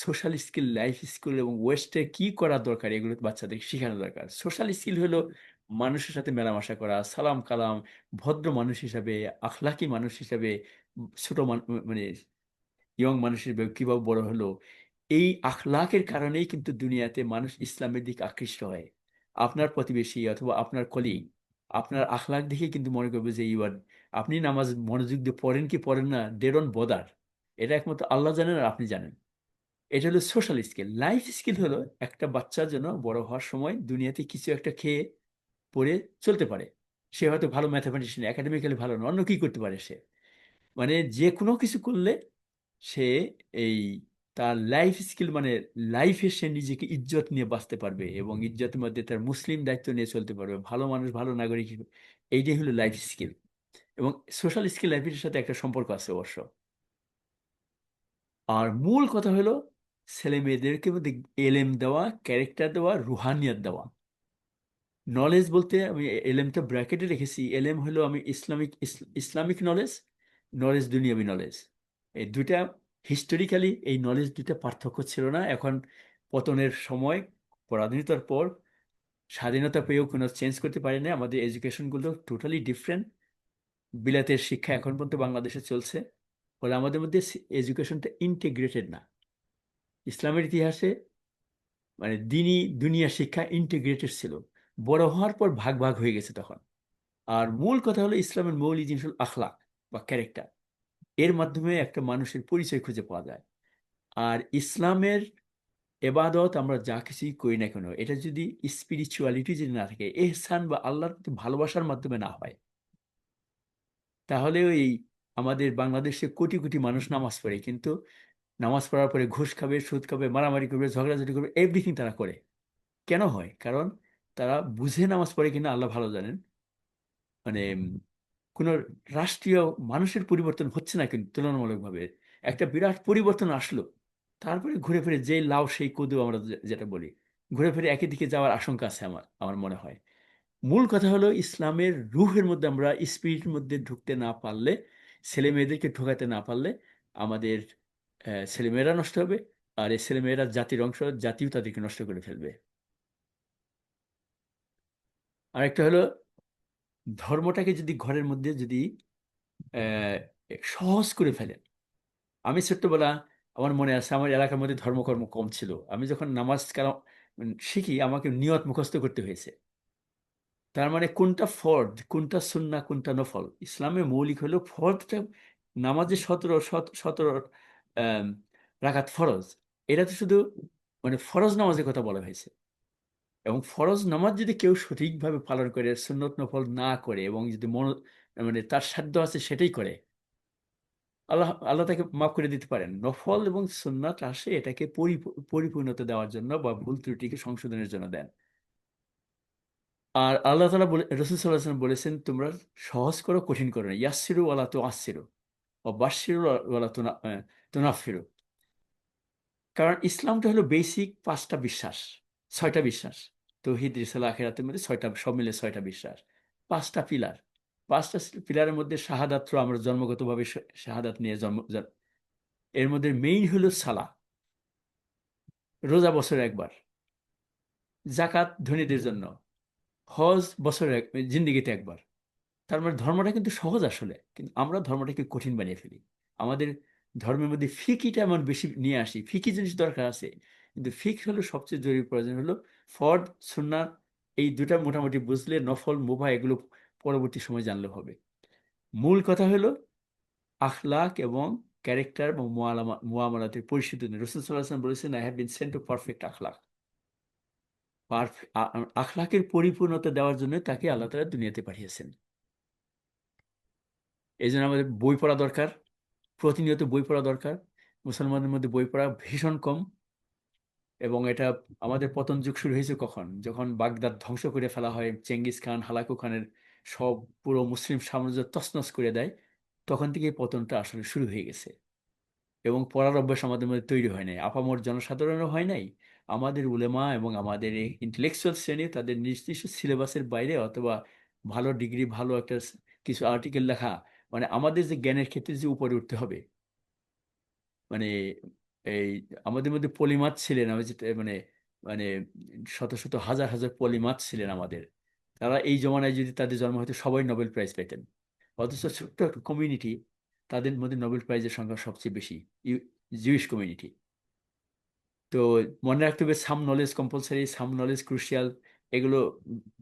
সোশ্যাল স্কিল, লাইফ স্কিল এবং ওয়েস্টে কি করা দরকার এগুলো বাচ্চাদের শেখানো দরকার। সোশ্যাল স্কিল হলো মানুষের সাথে মেলামেশা করা, সালাম কালাম, ভদ্র মানুষ হিসাবে, আখলাকি মানুষ হিসাবে, ছোট মানে ইয়ং মানুষ হিসেবে কিভাবে বড় হলো। এই আখলাকের কারণেই কিন্তু দুনিয়াতে মানুষ ইসলামের দিকে আকৃষ্ট হয়। আপনার প্রতিবেশী অথবা আপনার কলিগ আপনার আখলাক দেখে কিন্তু মনে করবে যে ইউ আর, আপনি নামাজ মনোযোগ দিয়ে পড়েন কি পড়েন না, দে ডোন্ট বদার। এটা একমাত্র আল্লাহ জানেন আর আপনি জানেন। এটা হলো সোশ্যাল স্কিল। লাইফ স্কিল হলো একটা বাচ্চা যেন বড় হওয়ার সময় দুনিয়াতে কিছু একটা খেয়ে পড়ে চলতে পারে। সে হয়তো ভালো ম্যাথামেটিশিয়ান, একাডেমিক্যালি ভালো না, অন্য কি করতে পারে সে, মানে যে কোনো কিছু করলে সে এই তার লাইফ স্কিল, মানে লাইফে সে নিজেকে ইজ্জত নিয়ে বাঁচতে পারবে এবং ইজ্জতের মধ্যে তার মুসলিম দায়িত্ব নিয়ে চলতে পারবে, ভালো মানুষ, ভালো নাগরিক হিসেবে। এইটাই হলো লাইফ স্কিল। এবং সোশ্যাল স্কিল লাইফের সাথে একটা সম্পর্ক আছে অবশ্য। আর মূল কথা হলো ছেলে মেয়েদেরকে মধ্যে এলেম দেওয়া, ক্যারেক্টার দেওয়া, রুহানিয়াত দেওয়া। নলেজ বলতে আমি এলেমটা ব্র্যাকেটে রেখেছি। এলেম হলো আমি ইসলামিক নলেজ, নলেজ দুনিয়াবি নলেজ। এই দুইটা হিস্টোরিক্যালি এই নলেজ দুইটা পার্থক্য ছিল না। এখন পতনের সময়, পরাধীনতার পর, স্বাধীনতা পেয়েও কোনো চেঞ্জ করতে পারি না, আমাদের এডুকেশনগুলো টোটালি ডিফারেন্ট। বিলাতের শিক্ষা এখন পর্যন্ত বাংলাদেশে চলছে, ফলে আমাদের মধ্যে এডুকেশনটা ইন্টিগ্রেটেড না। ইসলামের ইতিহাসে মানে দিনই দুনিয়া শিক্ষা ইন্টিগ্রেটেড ছিল, বড় হওয়ার পর ভাগ ভাগ হয়ে গেছে তখন। আর মূল কথা হলো ইসলামের মৌলিক জিনিস হল আখলাক বা ক্যারেক্টার। এর মাধ্যমে একটা মানুষের পরিচয় খুঁজে পাওয়া যায়। আর ইসলামের এবাদত আমরা যা কিছুই করি না কেন, এটা যদি স্পিরিচুয়ালিটি যদি না থাকে, এহসান বা আল্লাহর প্রতি ভালোবাসার মাধ্যমে না হয়, তাহলে ওই আমাদের বাংলাদেশে কোটি কোটি মানুষ নামাজ পড়ে, কিন্তু নামাজ পড়ার পরে ঘুষ খাবে, সুদ খাবে, মারামারি করবে, ঝগড়াঝাটি করবে, এভরিথিং তারা করে। কেন হয়? কারণ তারা বুঝে নামাজ পড়ে কিনা আল্লাহ ভালো জানেন। মানে কোনো রাষ্ট্রীয় মানুষের পরিবর্তন হচ্ছে না কিন্তু তুলনামূলকভাবে। একটা বিরাট পরিবর্তন আসলো, তারপরে ঘুরে ফিরে যে লাউ সেই কদু আমরা যেটা বলি, ঘুরে ফিরে একই দিকে যাওয়ার আশঙ্কা আছে আমার আমার মনে হয়। মূল কথা হলো ইসলামের রূহের মধ্যে আমরা স্পিরিটের মধ্যে ঢুকতে না পারলে, ছেলে মেয়েদেরকে ঢোকাতে না পারলে আমাদের ছেলেমেয়েরা নষ্ট হবে। আর এই ছেলেমেয়েরা জাতির অংশ, জাতিও তাদেরকে নষ্ট করে ফেলবে। আরেকটা হলো ধর্মটাকে যদি ঘরের মধ্যে যদি আহ, সহজ করে ফেলেন। আমি ছোট্টবেলা, আমার মনে আছে আমার এলাকার মধ্যে ধর্মকর্ম কম ছিল, আমি যখন নামাজ কালাম শিখি আমাকে নিয়ত মুখস্থ করতে হয়েছে। তার মানে কোনটা ফরজ, কোনটা সুন্নাহ, কোনটা নফল। ইসলামে মৌলিক হলো ফরজটা, নামাজে 17 আহ, রাকাত ফরজ। এটা তো শুধু মানে ফরজ নামাজের কথা বলা হয়েছে। এবং ফরজ নামাজ যদি কেউ সঠিকভাবে পালন করে, সুন্নত নফল না করে, এবং যদি মানে তার সাধ্য আছে সেটাই করে, আল্লাহ আল্লাহ তাকে মাফ করে দিতে পারেন। নফল এবং সুন্নাত আসে এটাকে পরিপূর্ণতা দেওয়ার জন্য বা ভুল ত্রুটিকে সংশোধনের জন্য দেন। আর আল্লাহ তালা রসুল সাল্লাহ সাল্লাম বলেছেন, তোমরা সহজ করো, কঠিন করো না, ইয়াসিরু ওয়ালা তো আসিরু, ও বাশিরু ওয়ালা তুনাফিরু। কারণ ইসলামটা হলো বেসিক 5টা বিশ্বাস, 6টা বিশ্বাস। তৌহিদ, রিসালাত, আখিরাতের মধ্যে 6টা, সব মিলে 6টা বিশ্বাস, 5টা পিলার। 5টা পিলারের মধ্যে শাহাদাত তো আমরা জন্মগতভাবে শাহাদাত নিয়ে এর মধ্যে মেইন হলো সালা, রোজা বছরে একবার, জাকাত ধনীদের জন্য, হজ বছরে জিন্দিগিতে একবার। তার মানে ধর্মটা কিন্তু সহজ আসলে, কিন্তু আমরা ধর্মটাকে কঠিন বানিয়ে ফেলি। আমাদের ধর্মের মধ্যে ফিকিটা এমন বেশি নিয়ে আসি, ফিকি জিনিস দরকার আছে, কিন্তু ফিক হলো সবচেয়ে জরুরি প্রয়োজন হলো ফরজ, সুন্নাহ, এই দুটা মোটামুটি বুঝলে নফল মুবাহ এগুলো পরবর্তী সময় জানলে হবে। মূল কথা হলো আখলাক এবং ক্যারেক্টার এবং মুআমালাতের পরিশুদ্ধি। রাসূল সাল্লাল্লাহু আলাইহি ওয়াসাল্লাম বলেছেন, I have been sent to perfect আখলাক। আখলাকের পরিপূর্ণতা দেওয়ার জন্য তাকে আল্লাহ তাআলা দুনিয়াতে পাঠিয়েছেন। এই জন্য আমাদের বই পড়া দরকার, প্রতিনিয়ত বই পড়া দরকার। মুসলমানদের মধ্যে বই পড়া ভীষণ কম। এবং এটা আমাদের পতন যুগ শুরু হয়েছে কখন? যখন বাগদাদ ধ্বংস করে ফেলা হয়, চেঙ্গিস খান হালাকু খানের সব পুরো মুসলিম সাম্রাজ্য তছনছ করে দেয়, তখন থেকে এই পতনটা আসলে শুরু হয়ে গেছে। এবং পড়ার অভ্যাস আমাদের মধ্যে তৈরি হয় নাই, আপামর জনসাধারণেরও হয় নাই। আমাদের উলেমা এবং আমাদের এই ইন্টেলেকচুয়াল শ্রেণী তাদের নির্দিষ্ট সিলেবাসের বাইরে অথবা ভালো ডিগ্রি, ভালো একটা কিছু আর্টিকেল লেখা, মানে আমাদের যে জ্ঞানের ক্ষেত্রে যে উপরে উঠতে হবে, মানে এই আমাদের মধ্যে পলিমাত ছিলেন, আমি যেটা মানে মানে শত শত হাজার হাজার পলিমাত ছিলেন আমাদের। তারা এই জমানায় যদি তাদের জন্ম হতো সবাই নোবেল প্রাইজ পেতেন। অথচ ছোট্ট একটা কমিউনিটি, তাদের মধ্যে নোবেল প্রাইজের সংখ্যা সবচেয়ে বেশি, জুইশ কমিউনিটি। তো মনে রাখতে হবে, সাম নলেজ কম্পালসারি, সাম নলেজ ক্রুশিয়াল। এগুলো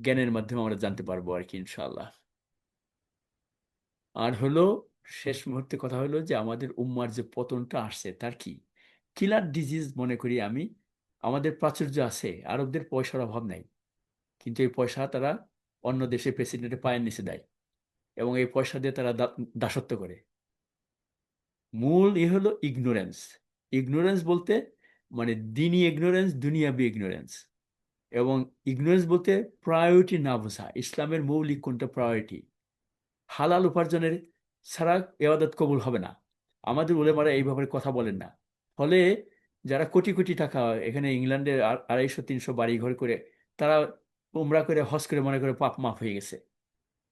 জ্ঞানের মাধ্যমে আমরা জানতে পারবো আর কি, ইনশাআল্লাহ। আর হলো শেষ মুহূর্তে কথা হলো যে আমাদের উম্মার যে পতনটা আসছে তার কি কিলার ডিজিজ মনে করি আমি। আমাদের প্রাচুর্য আছে, আরবদের পয়সার অভাব নাই, কিন্তু এই পয়সা তারা অন্য দেশের প্রেসিডেন্টের পায়ের নিচে দেয় এবং এই পয়সা দিয়ে তারা দাসত্ব করে। মূল হলো ইগনোরেন্স। ইগনোরেন্স বলতে মানে দিনই ইগনোরেন্স, দুনিয়াবি ইগনোরেন্স। এবং ইগনোরেন্স বলতে প্রায়োরিটি না বোঝা, ইসলামের মৌলিক কোনটা প্রায়োরিটি, হালাল উপার্জনের ছাড়া এবাদত কবুল হবে না। আমাদের উলেমারা এই ব্যাপারে কথা বলেন না। ফলে যারা কোটি কোটি টাকা এখানে ইংল্যান্ডে 250-300 বাড়ি ঘর করে, তারা উমরা করে হজ করে মনে করে পাপ মাফ হয়ে গেছে।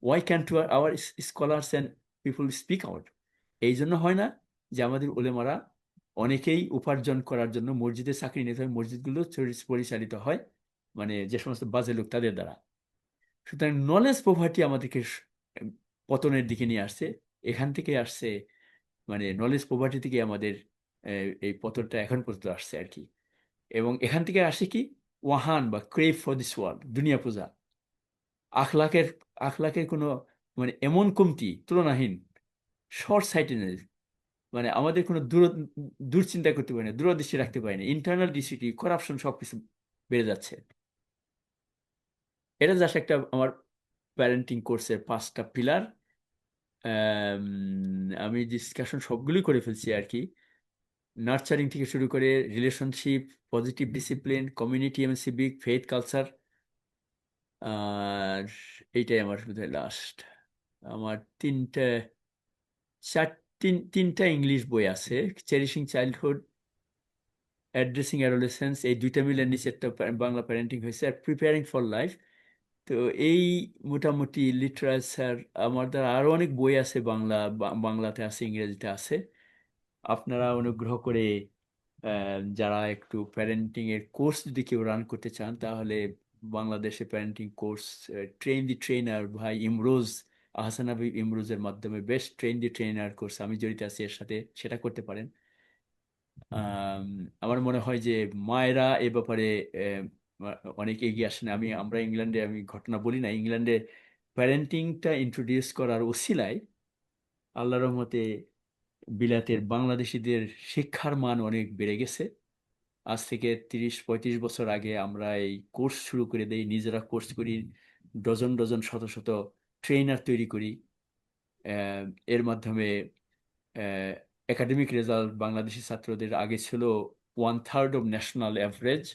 Why can't our scholars and people speak out? এই জন্য হয় না যে আমাদের উলেমারা অনেকেই উপার্জন করার জন্য মসজিদে চাকরি নিতে হয়, মসজিদগুলো পরিচালিত হয় মানে যে সমস্ত বাজে লোক তাদের দ্বারা। সুতরাং নলেজ প্রভার্টি আমাদেরকে পতনের দিকে নিয়ে আসছে। এখান থেকে আসছে, মানে নলেজ প্রভার্টি থেকে আমাদের এই পতনটা এখন পর্যন্ত আসছে আর কি। এবং এখান থেকে আসে কি, ওয়াহান বা ক্রেভ ফর দিস ওয়ার্ল্ড, দুনিয়া পূজা। আখলাকের আখলাকের কোনো মানে এমন কমতি তুলনাহীন, শর্ট সাইটেডনেস, মানে আমাদের কোনো দুশ্চিন্তা করতে পারি না, দূরদৃষ্টি রাখতে পারি না, ইন্টারনাল ডিসিটি, করাপশন সবকিছু বেড়ে যাচ্ছে। এটা জাস্ট একটা আমার প্যারেন্টিং কোর্সের 5টা পিলার। আমি ডিসকাশন সবগুলোই করে ফেলছি আর কি, নার্চারিং থেকে শুরু করে রিলেশনশিপ, পজিটিভ ডিসিপ্লিন, কমিউনিটি এবং সিভিক, ফেথ, কালচার। আর এইটাই আমার শুধু লাস্ট। আমার তিনটা ইংলিশ বই আছে, চেরিশিং চাইল্ডহুড, অ্যাড্রেসিং অ্যাডোলেসেন্স, এই দুইটা মিলে নিচে একটা বাংলা প্যারেন্টিং হয়েছে, আর প্রিপেয়ারিং ফর লাইফ। তো এই মোটামুটি লিটারেচার। আমার দ্বারা আরো অনেক বই আছে, বাংলাতে আছে, ইংরেজিতে আছে। আপনারা অনুগ্রহ করে যারা একটু প্যারেন্টিং এর কোর্স যদি কেউ রান করতে চান, তাহলে বাংলাদেশে প্যারেন্টিং কোর্স ট্রেন দি ট্রেনার ভাই ইমরোজ, আহসান হাবিব ইমরোজের মাধ্যমে বেস্ট ট্রেন দি ট্রেনার কোর্স আমি জড়িত আছি এর সাথে, সেটা করতে পারেন। আম, আমার মনে হয় যে মায়েরা এ ব্যাপারে অনেক এগিয়ে আসেন। আমরা ইংল্যান্ডে, আমি ঘটনা বলি না, ইংল্যান্ডে প্যারেন্টিংটা ইন্ট্রোডিউস করার ওসিলায় আল্লাহর রহমতে বিলাতের বাংলাদেশিদের শিক্ষার মান অনেক বেড়ে গেছে। আজ থেকে 30-35 বছর আগে আমরা এই কোর্স শুরু করে দেই, নিজেরা কোর্স করি, ডজন ডজন শত শত ট্রেনার তৈরি করি। আহ, এর মাধ্যমে একাডেমিক রেজাল্ট বাংলাদেশি ছাত্রদের আগে ছিল 1/3 অফ ন্যাশনাল অ্যাভারেজ।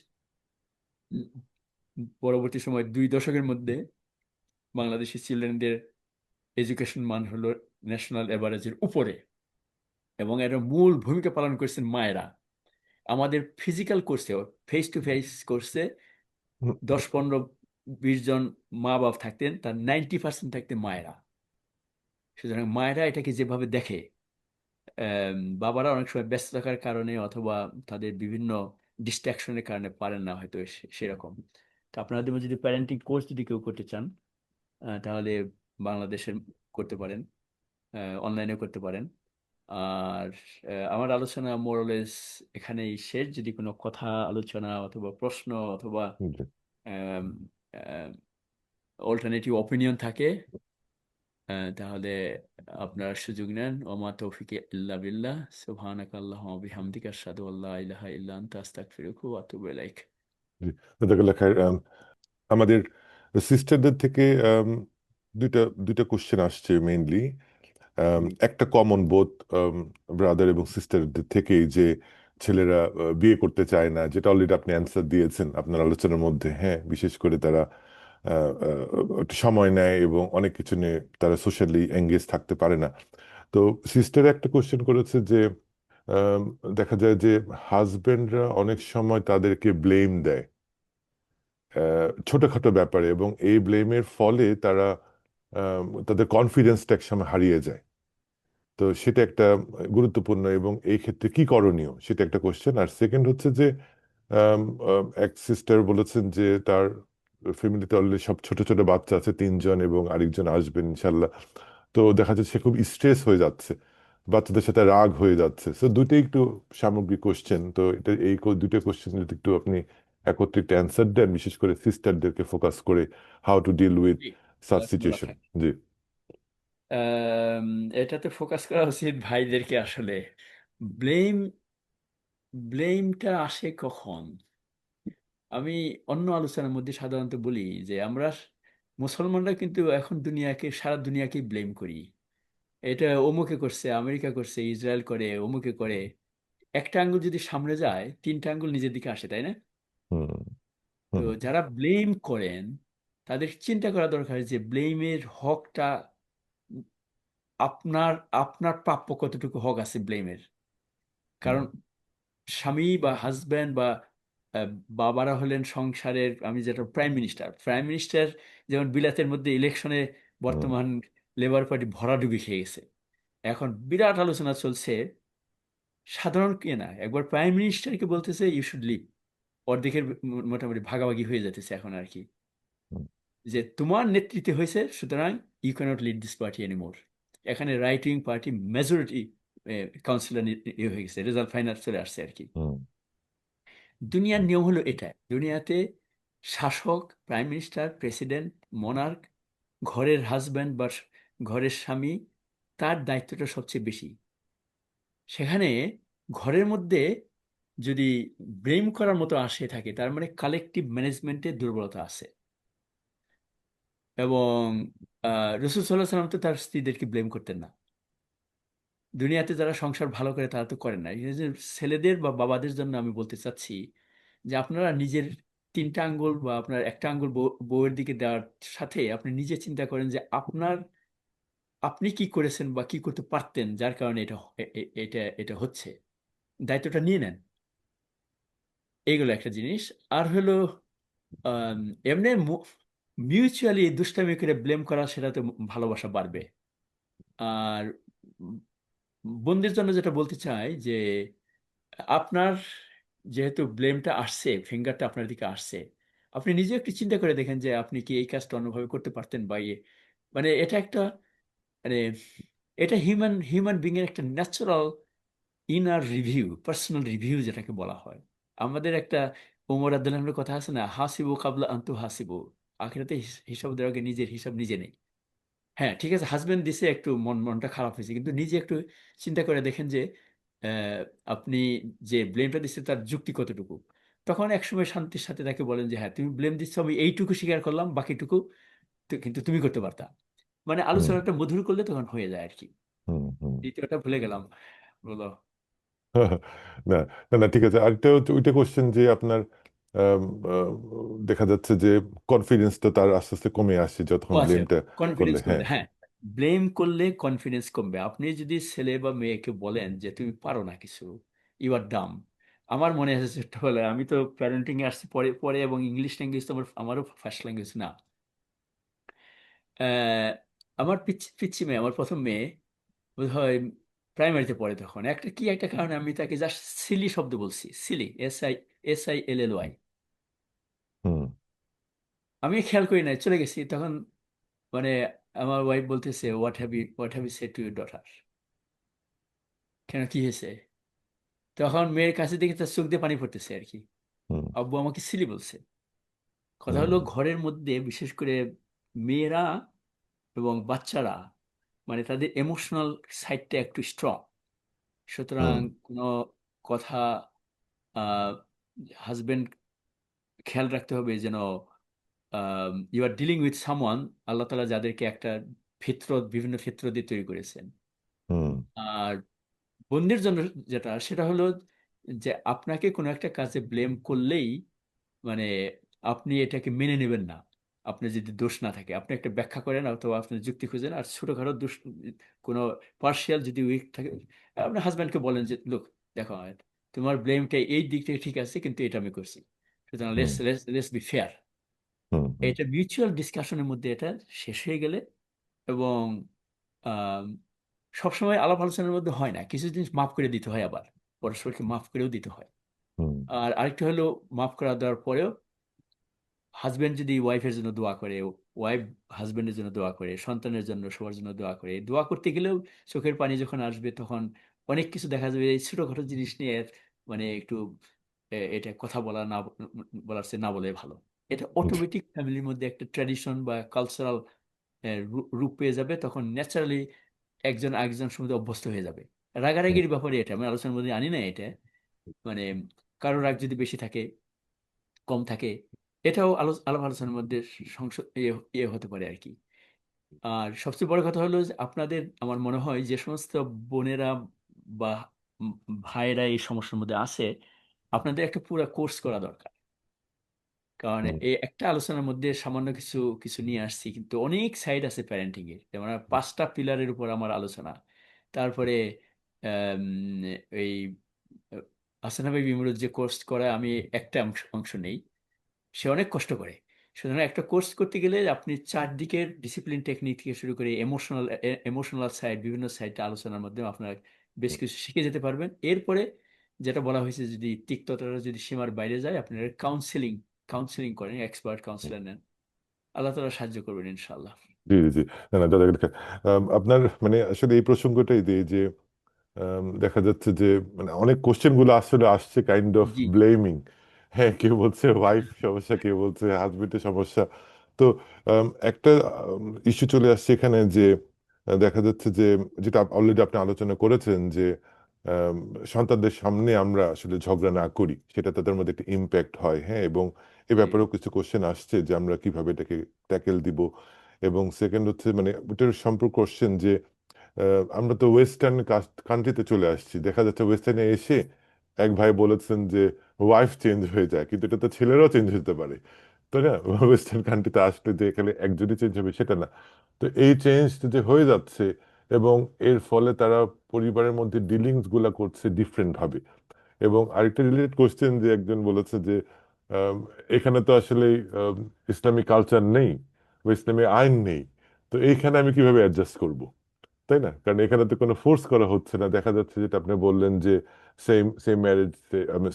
পরবর্তী সময় 2 দশকের মধ্যে বাংলাদেশি চিলড্রেনদের এডুকেশন মান হলো ন্যাশনাল অ্যাভারেজের উপরে। এবং এর মূল ভূমিকা পালন করেছেন মায়েরা। আমাদের ফিজিক্যাল কোর্সে, ফেস টু ফেস কোর্সে 10-15-20 জন মা বাপ থাকতেন, তার 90% থাকতেন মায়েরা। সুতরাং মায়েরা এটাকে যেভাবে দেখে, বাবারা অনেক সময় ব্যস্ত থাকার কারণে অথবা তাদের বিভিন্ন ডিস্ট্রাকশনের কারণে পারেন না হয়তো সেরকম। তো আপনাদের মধ্যে যদি প্যারেন্টিং কোর্স যদি কেউ করতে চান, তাহলে বাংলাদেশের করতে পারেন, অনলাইনেও করতে পারেন। আর আমার আলোচনা মোরলেস এখানেই শেষ। যদি কোনো কথা, আলোচনা অথবা প্রশ্ন অথবা জি। অল্টারনেটিভ অপিনিয়ন থাকে, তাহলে আপনারা সুযোগ নেন। ওমা তৌফিক ইল্লা বিল্লাহ, সুবহানাকা আল্লাহুম্মা ওয়া বিহামদিকা আশহাদু আল্লা ইলাহা ইল্লা আনতা আস্তাগফিরুকা ওয়া আতুবু ইলাইক। জি, জাযাকাল্লাহ খাইর। আমাদের সিস্টারদের থেকে দুইটা দুইটা কোশ্চেন আসছে মেইনলি। একটা কমন বোথ ব্রাদার এবং সিস্টারদের থেকেই, যে ছেলেরা বিয়ে করতে চায় না, যেটা অলরেডি আপনি অ্যান্সার দিয়েছেন আপনার আলোচনার মধ্যে। হ্যাঁ, বিশেষ করে তারা একটু সময় নেয় এবং অনেক কিছু নিয়ে তারা সোশ্যালি এঙ্গেজ থাকতে পারে না। তো সিস্টার একটা কোশ্চেন করেছে যে আম, দেখা যায় যে হাজবেন্ডরা অনেক সময় তাদেরকে ব্লেম দেয় ছোটখাটো ব্যাপারে, এবং এই ব্লেমের ফলে তারা তাদের কনফিডেন্সটা একসময় হারিয়ে যায়। তো সেটা একটা গুরুত্বপূর্ণ, এবং এই ক্ষেত্রে কি করণীয় সেটা একটা কোশ্চেন। আর সেকেন্ড হচ্ছে যে এক সিস্টার বলেছেন যে তার ফ্যামিলিতে অলরেডি সব ছোট ছোট বাচ্চা আছে, তিনজন, এবং আরেকজন আসবেন ইনশাল্লাহ। তো দেখা যাচ্ছে সে খুব স্ট্রেস হয়ে যাচ্ছে, বাচ্চাদের সাথে রাগ হয়ে যাচ্ছে। তো দুইটাই একটু সামগ্রিক কোশ্চেন। তো এটা এই দুটো কোশ্চেন যদি একটু আপনি একত্রিত অ্যান্সার দেন, বিশেষ করে সিস্টারদেরকে ফোকাস করে, হাউ টু ডিল উইথ জি, সাচ জাযাকুমুল্লাহ সিচুয়েশন। খাইর। জি। আম, এটাতে ফোকাস করা উচিত ভাইদেরকে আসলে। ব্লেম ব্লেমটা আসে কখন? আমি অন্য আলোচনার মধ্যে সাধারণত বলি যে আমরা মুসলমানরা কিন্তু এখন সারা দুনিয়াকে ব্লেম করি। এটা অমুকে করছে, আমেরিকা করছে, ইসরায়েল করে, অমুকে করে। একটা আঙ্গুল যদি সামনে যায়, তিনটা আঙ্গুল নিজের দিকে আসে, তাই না? হুম। তো হুম। যারা ব্লেম করেন তাদের চিন্তা করা দরকার যে ব্লেমের হকটা আপনার আপনার প্রাপ্য কতটুকু হক আছে ব্লেমের। হুম। কারণ স্বামী বা হাজব্যান্ড বা আহ, বাবারা হলেন সংসারের, আমি যেটা প্রাইম মিনিস্টার যেমন বিলাতের মধ্যে ইলেকশনে হুম। বর্তমান লেবার পার্টি ভরাডুবি খেয়ে গেছে। এখন বিরাট আলোচনা চলছে, সাধারণ কে না একবার প্রাইম মিনিস্টারকে বলতেছে ইউ শুড লিভ। অর্ধেকের মোটামুটি ভাগাভাগি হয়ে যেতেছে এখন আর কি, হুম। যে তোমার নেতৃত্বে হয়েছে, সুতরাং you cannot lead this party anymore. এখানে right wing party majority councillor ইয়ে হয়ে গেছে, রেজাল্ট ফাইনাল চলে আসছে আর কি। হুম। দুনিয়ার নিয়ম হলো এটা, দুনিয়াতে শাসক, প্রাইম মিনিস্টার, প্রেসিডেন্ট, মনার্ক, ঘরের হাজব্যান্ড বা ঘরের স্বামী, তার দায়িত্বটা সবচেয়ে বেশি। সেখানে ঘরের মধ্যে যদি ব্লেম করার মতো আসে থাকে, তার মানে কালেকটিভ ম্যানেজমেন্টের দুর্বলতা আছে। এবং রসুল সাল্লাহ সাল্লাম তো তার স্ত্রীদেরকে ব্লেম করতেন না। দুনিয়াতে যারা সংসার ভালো করে তারা তো করেন না। এই যে ছেলেদের বা বাবাদের জন্য আমি বলতে চাচ্ছি যে আপনারা নিজের তিনটা আঙ্গুল বা আপনার একটা আঙ্গুল বউয়ের দিকে দেওয়ার সাথে আপনি নিজে চিন্তা করেন যে আপনি কি করেছেন বা কি করতে পারতেন যার কারণে এটা এটা হচ্ছে। দায়িত্বটা নিয়ে নেন। এইগুলো একটা জিনিস। আর হলো আম, এমনি মিউচুয়ালি দুষ্টামি করে ব্লেম করা, সেটাতে ভালোবাসা বাড়বে। আর বোনদের জন্য যেটা বলতে চাই যে আপনার যেহেতু ব্লেমটা আসছে, ফিঙ্গারটা আপনার দিকে আসছে, আপনি নিজে একটু চিন্তা করে দেখেন যে আপনি কি এই কাজটা অন্যভাবে করতে পারতেন বা ইয়ে, মানে এটা একটা, মানে এটা হিউম্যান হিউম্যান বিং এর একটা natural inner review, personal review যেটাকে বলা হয়। আমাদের একটা ওমর আব্দুল্লাহর কথা আছে না, হাসিবু কাবলা আন্তু হাসিবু। আখিরাতে হিসাব দেওয়ার আগে নিজের হিসাব নিজে নেই। হ্যাঁ ঠিক আছে, হাজবেন্ড দিছে, একটু মনটা খারাপ হয়েছে, কিন্তু নিজে একটু চিন্তা করে দেখেন যে আহ, আপনি যে ব্লেমটা দিচ্ছে তার যুক্তি কতটুকু। তখন একসময় শান্তির সাথে তাকে বলেন যে হ্যাঁ তুমি ব্লেম দিচ্ছ, আমি এইটুকু স্বীকার করলাম, বাকিটুকু কিন্তু তুমি করতে পারতা। মানে হুম। আলোচনাটা মধুর করলে তখন হয়ে যায় আর কি। হুম। হুম। দ্বিতীয়টা ভুলে গেলাম, বলো। না, না, না, ঠিক আছে। আরেকটা হচ্ছে ওইটা কোশ্চেন যে আপনার আম, আহ, দেখা যাচ্ছে যে কনফিডেন্সটা তার আস্তে আস্তে কমে আসছে ও যতক্ষণ আচ্ছা, ব্লেমটা করলে। কনফিডেন্স হ্যাঁ। কমবে, হ্যাঁ। ব্লেম করলে কনফিডেন্স কমবে। আপনি যদি ছেলে বা মেয়েকে বলেন যে তুমি পারো না কিছু, ইউ আর ডাম। আমার মনে আছে ছোট্টবেলায়, আমি তো প্যারেন্টিং এ আসছি পরে পরে, এবং ইংলিশ ল্যাঙ্গুয়েজ তো আমারও ফার্স্ট ল্যাঙ্গুয়েজ না। আহ, আমার পিচ্ছি পিচ্ছি মেয়ে, আমার প্রথম মেয়ে, বোধ হয় প্রাইমারিতে পড়ে। তখন একটা কারণে আমি তাকে জাস্ট সিলি শব্দ বলছি, সিলি, SILLY। হুম। আমি খেয়াল করি নাই, চলে গেছি তখন। মানে আমার ওয়াইফ বলতেছে what have you said to your daughter. কেন, কি হয়েছে? তখন মেয়ের কাছে দেখে তার চোখ দিয়ে পানি পড়তেছে আর কি। হুম। আব্বু আমাকে সিলি বলছে। কথা হুম হলো ঘরের মধ্যে বিশেষ করে মেয়েরা এবং বাচ্চারা মানে তাদের ইমোশনাল সাইডটা একটু স্ট্রং। সুতরাং হুম কোনো কথা হাজবেন্ড খেয়াল রাখতে হবে যেন you are dealing with someone, আল্লাহ তাআলা যাদেরকে একটা ফিতরত বিভিন্ন ফিতরত দিয়ে তৈরি করেছেন। হুম আর বোনদের জন্য যেটা সেটা হলো যে আপনাকে কোনো একটা কাজে ব্লেম করলেই মানে আপনি এটাকে মেনে নেবেন না। আপনার যদি দোষ না থাকে আপনি একটা ব্যাখ্যা করেন অথবা আপনি যুক্তি খুঁজেন, আর ছোটখাটো দোষ কোনো পার্শিয়াল যদি উইক থাকে আপনার হাজব্যান্ডকে বলেন যে লোক দেখো তোমার ব্লেমটা এই দিক থেকে ঠিক আছে কিন্তু এটা আমি করছি, সুতরাং hmm let's let's let's be fair. Hmm hmm এটা মিউচুয়াল ডিসকাশনের মধ্যে এটা শেষ হয়ে গেলে এবং আম, সবসময় আলাপ আলোচনার মধ্যে হয় না, কিছু জিনিস মাফ করে দিতে হয়, আবার পরস্পরকে মাফ করেও দিতে হয়। হুম আর আরেকটা হলো মাফ করা দেওয়ার পরেও হাজবেন্ড যদি ওয়াইফের জন্য দোয়া করে, ওয়াইফ হাজবেন্ডের জন্য দোয়া করে, সন্তানের জন্য সবার জন্য দোয়া করে, দোয়া করতে গেলেও চোখের পানি যখন আসবে তখন অনেক কিছু দেখা যাবে এই ছোটখাটো জিনিস নিয়ে মানে একটু এটা কথা বলা না বলার চেয়ে না বলে ভালো। এটা জি অটোমেটিক ফ্যামিলির মধ্যে একটা ট্র্যাডিশন বা কালচারাল রূপ পেয়ে যাবে, তখন ন্যাচারালি একজন আরেকজন সঙ্গে অভ্যস্ত হয়ে যাবে। হুম রাগারাগির ব্যাপারে এটা আমি আলোচনার মধ্যে আনি না এটা, মানে কারো রাগ যদি বেশি থাকে কম থাকে এটাও আলাপ আলোচনার মধ্যে সংশোধ ইয়ে হতে পারে আর কি। আর সবচেয়ে বড় কথা হলো যে আপনাদের আমার মনে হয় যে সমস্ত বোনেরা বা উম ভাইয়েরা এই সমস্যার মধ্যে আছে আপনাদের একটা পুরো কোর্স করা দরকার। কারণ হুম এই একটা আলোচনার মধ্যে সামান্য কিছু কিছু নিয়ে আসছি কিন্তু অনেক সাইড আছে প্যারেন্টিং এর, যেমন পাঁচটা পিলারের উপর আমার আলোচনা। তারপরে আম, এই আসনা ভাই বিমরুদ যে কোর্স করা আমি একটা অংশ অংশ নেই, সে অনেক কষ্ট করে। সুতরাং একটা কোর্স করতে গেলে আপনি চারদিকের ডিসিপ্লিন টেকনিক থেকে শুরু করে ইমোশনাল সাইড বিভিন্ন সাইডটা আলোচনার মাধ্যমে আপনার বেশ কিছু শিখে যেতে পারবেন। এরপরে যেটা বলা হয়েছে যদি তিক্ততাটা যদি সীমার বাইরে যায় আপনারা কাউন্সিলিং কাউন্সিলিং করেন, এক্সপার্ট হুম। কাউন্সিলর নেন, আল্লাহ তাআলা সাহায্য করবেন ইনশাআল্লাহ। জি জি জি। না না দাদা, আপনার মানে আসলে এই প্রসঙ্গটাই দিই যে দেখা যাচ্ছে যে মানে অনেক কোশ্চেন গুলো আসলে আসছে কাইন্ড অফ জি। ব্লেমিং। হ্যাঁ, কেউ বলছে ওয়াইফ সমস্যা, কেউ বলছে হাজবেন্ডের সমস্যা। তো একটা ইস্যু চলে আসছে এখানে যে দেখা যাচ্ছে যে যেটা অলরেডি আপনি আলোচনা করেছেন যে আম, সন্তানদের সামনে আমরা আসলে ঝগড়া না করি, সেটা তাদের মধ্যে একটা ইম্প্যাক্ট হয়। হ্যাঁ, এবং এ জি। ব্যাপারেও কিছু কোশ্চেন আসছে যে আমরা কিভাবে এটাকে ট্যাকেল দিব। এবং সেকেন্ড হচ্ছে মানে ওটার সম্পর্ক কোশ্চেন যে আমরা তো ওয়েস্টার্ন কান্ট্রিতে চলে আসছি, দেখা যাচ্ছে ওয়েস্টার্নে এসে এক ভাই বলেছেন যে ওয়াইফ চেঞ্জ হয়ে যায়, কিন্তু এটা তো ছেলেরাও চেঞ্জ হতে পারে, তাই না? ওয়েস্টার্ন কান্ট্রিতে আসলে যে এখানে একজনই চেঞ্জ হবে সেটা না। তো এই চেঞ্জ যে হয়ে যাচ্ছে এবং এর ফলে তারা পরিবারের মধ্যে ডিলিংস গুলা করছে ডিফারেন্ট ভাবে। এবং আরেকটা রিলেটেড কোশ্চেন যে একজন বলেছে যে আম, এখানে তো আসলে ইসলামিক কালচার নেই বা ইসলামী আইন নেই, তো এইখানে আমি কিভাবে অ্যাডজাস্ট করব, তাই না? কারণ এখানে তো কোনো ফোর্স করা হচ্ছে না, দেখা যাচ্ছে যেটা আপনি বললেন যে same same marriage,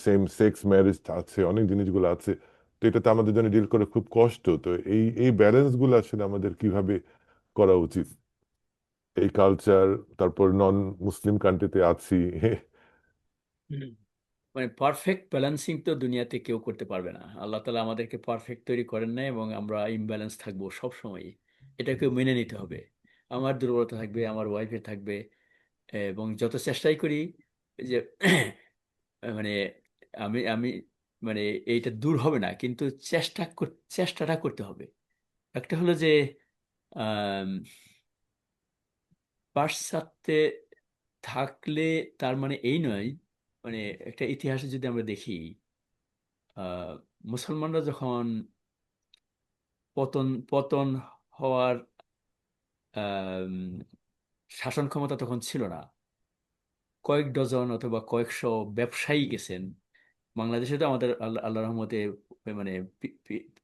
same sex marriage আছে, অনেক জিনিসগুলো আছে। তো এটা তো আমাদের জন্য ডিল করে খুব কষ্ট। তো এই এই ব্যালেন্স গুলো আসলে আমাদের কিভাবে করা উচিত? এই কালচার, তারপর নন মুসলিম কান্ট্রিতে আছি। হুম। মানে পারফেক্ট ব্যালেন্সিং তো দুনিয়াতে কেউ করতে পারবে না, আল্লাহ তালা আমাদেরকে পারফেক্ট তৈরি করেন না এবং আমরা ইমব্যালেন্স থাকবো সব সময়, এটাকে মেনে নিতে হবে। আমার দুর্বলতা থাকবে, আমার ওয়াইফের থাকবে, এবং যত চেষ্টাই করি যে মানে আমি আমি মানে এইটা দূর হবে না কিন্তু চেষ্টাটা করতে হবে। একটা হলো যে আম, পাশ্চাত্যে থাকলে তার মানে এই নয়, মানে একটা ইতিহাসে যদি আমরা দেখি আহ, মুসলমানরা যখন পতন পতন হওয়ার আম, শাসন ক্ষমতা তখন ছিল না, কয়েক ডজন অথবা কয়েকশো ব্যবসায়ী গেছেন। বাংলাদেশে তো আমাদের আল্লাহ রহমতে মানে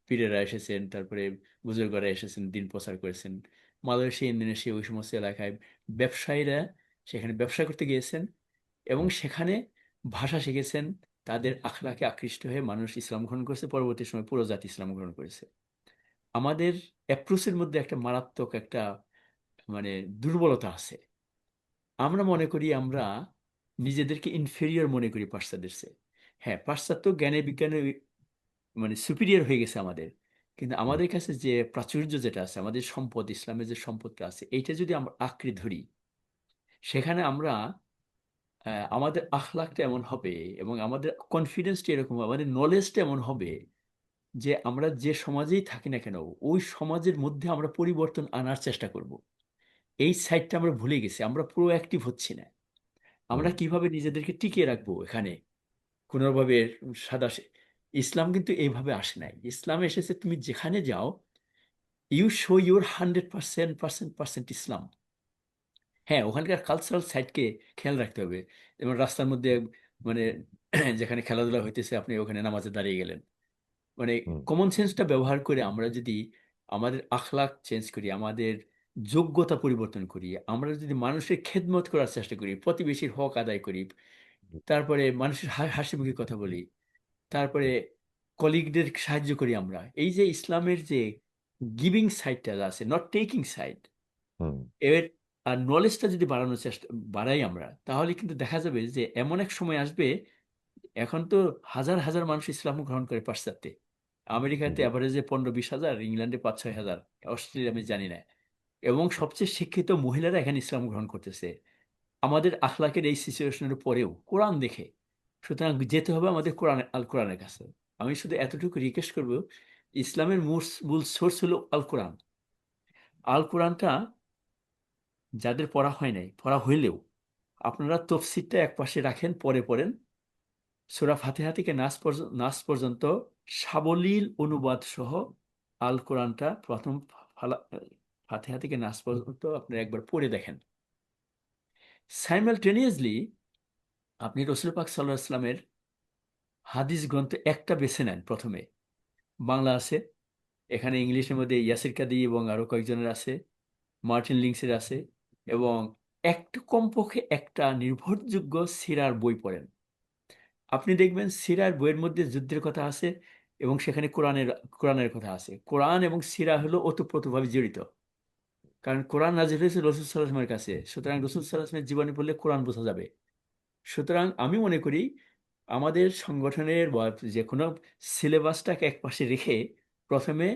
পীরেরা এসেছেন, তারপরে বুজুর্গরা এসেছেন, দিন প্রচার করেছেন। মালয়েশিয়া ইন্দোনেশিয়া ওই সমস্ত এলাকায় ব্যবসায়ীরা সেখানে ব্যবসা করতে গিয়েছেন এবং সেখানে ভাষা শিখেছেন। তাদের আখলাকে আকৃষ্ট হয়ে মানুষ ইসলাম গ্রহণ করেছে, পরবর্তী সময় পুরো জাতি ইসলাম গ্রহণ করেছে। আমাদের অ্যাপ্রোচের মধ্যে একটা মারাত্মক একটা মানে দুর্বলতা আছে। আমরা মনে করি আমরা নিজেদেরকে ইনফেরিয়র মনে করি পাশ্চাত্যের চেয়ে। হ্যাঁ, পাশ্চাত্য জ্ঞানে বিজ্ঞানে মানে সুপিরিয়র হয়ে গেছে আমাদের, কিন্তু হুম, আমাদের কাছে যে প্রাচুর্য যেটা আছে, আমাদের সম্পদ, ইসলামের যে সম্পদটা আছে, এইটা যদি আমরা আঁকড়ে ধরি, সেখানে আমরা আমাদের আখলাকটা এমন হবে এবং আমাদের কনফিডেন্সটা এরকম হবে, আমাদের নলেজটা এমন হবে যে আমরা যে সমাজেই থাকি না কেন, ওই সমাজের মধ্যে আমরা পরিবর্তন আনার চেষ্টা করব। এই সাইডটা আমরা ভুলে গেছি, আমরা প্রোঅ্যাক্টিভ হচ্ছি না। আমরা হুম, কিভাবে নিজেদেরকে টিকিয়ে রাখবো এখানে কোনোভাবে সাদা ইসলাম কিন্তু এইভাবে আসে নাই। ইসলাম এসেছে তুমি যেখানে যাও, ইউ শো ইউর 100% ইসলাম। হ্যাঁ, ওখানকার কালচারাল সাইডকে খেয়াল রাখতে হবে। যেমন রাস্তার মধ্যে মানে যেখানে খেলাধুলা হইতেছে, আপনি ওখানে নামাজে দাঁড়িয়ে গেলেন, মানে হুম, কমন সেন্সটা ব্যবহার করে আমরা যদি আমাদের আখলাক চেঞ্জ করি, আমাদের যোগ্যতা পরিবর্তন করি, আমরা যদি মানুষের খেদমত করার চেষ্টা করি, প্রতিবেশীর হক আদায় করি, তারপরে মানুষের হাসি মুখে কথা বলি, তারপরে কলিগদের সাহায্য করি, আমরা এই যে ইসলামের যে গিভিং সাইডটা আছে, নট টেকিং সাইড, হুম, এর আর নলেজটা যদি বাড়ানোর চেষ্টা বাড়াই আমরা, তাহলে কিন্তু দেখা যাবে যে এমন এক সময় আসবে, এখন তো হাজার হাজার মানুষ ইসলাম গ্রহণ করে পাশ্চাত্যে। আমেরিকাতে জি, অ্যাভারেজে 15-20 হাজার, ইংল্যান্ডে 5-6 হাজার, অস্ট্রেলিয়া আমি জানি না। এবং সবচেয়ে শিক্ষিত মহিলারা এখানে ইসলাম গ্রহণ করতেছে আমাদের আখলাকের এই সিচুয়েশনের পরেও, কোরআন দেখে। সুতরাং যেতে হবে আমাদের কোরআন, আল কোরআনের কাছে। আমি শুধু এতটুকু রিকোয়েস্ট করব, ইসলামের মূল সোর্স হলো আল কোরআন। আল কোরআনটা যাদের পড়া হয় নাই, পড়া হইলেও আপনারা তফসিরটা একপাশে রাখেন, পরে পড়েন। সূরা ফাতিহা থেকে নাস পর্যন্ত সাবলীল অনুবাদ সহ আল কোরআনটা প্রথম ফালা- ফাতিহা থেকে নাস পর্যন্ত আপনি একবার পড়ে দেখেন। সাইমালটেনিয়াসলি আপনি রসুল পাক সাল্লাহ ইসলামের হাদিস গ্রন্থ একটা বেছে নেন প্রথমে। বাংলা আছে, এখানে ইংলিশের মধ্যে ইয়াসির কাদি এবং আরো কয়েকজনের আছে, মার্টিন লিংসের আছে, এবং একটা কমপক্ষে একটা নির্ভরযোগ্য সিরার বই পড়েন। আপনি দেখবেন সিরার বইয়ের মধ্যে যুদ্ধের কথা আছে এবং সেখানে কোরআনের কথা আছে। কোরআন এবং সিরা হলো ওতপ্রোতভাবে জড়িত, কারণ কোরআন নাজিল হয়েছে রসুল সাল্লামের কাছে, সুতরাং রসুল সাল্লামের জীবনী পড়লে কোরআন বোঝা যাবে। সুতরাং আমি মনে করি আমাদের সংগঠনের বা যে কোনো সিলেবাসটাকে একপাশে রেখে প্রথমে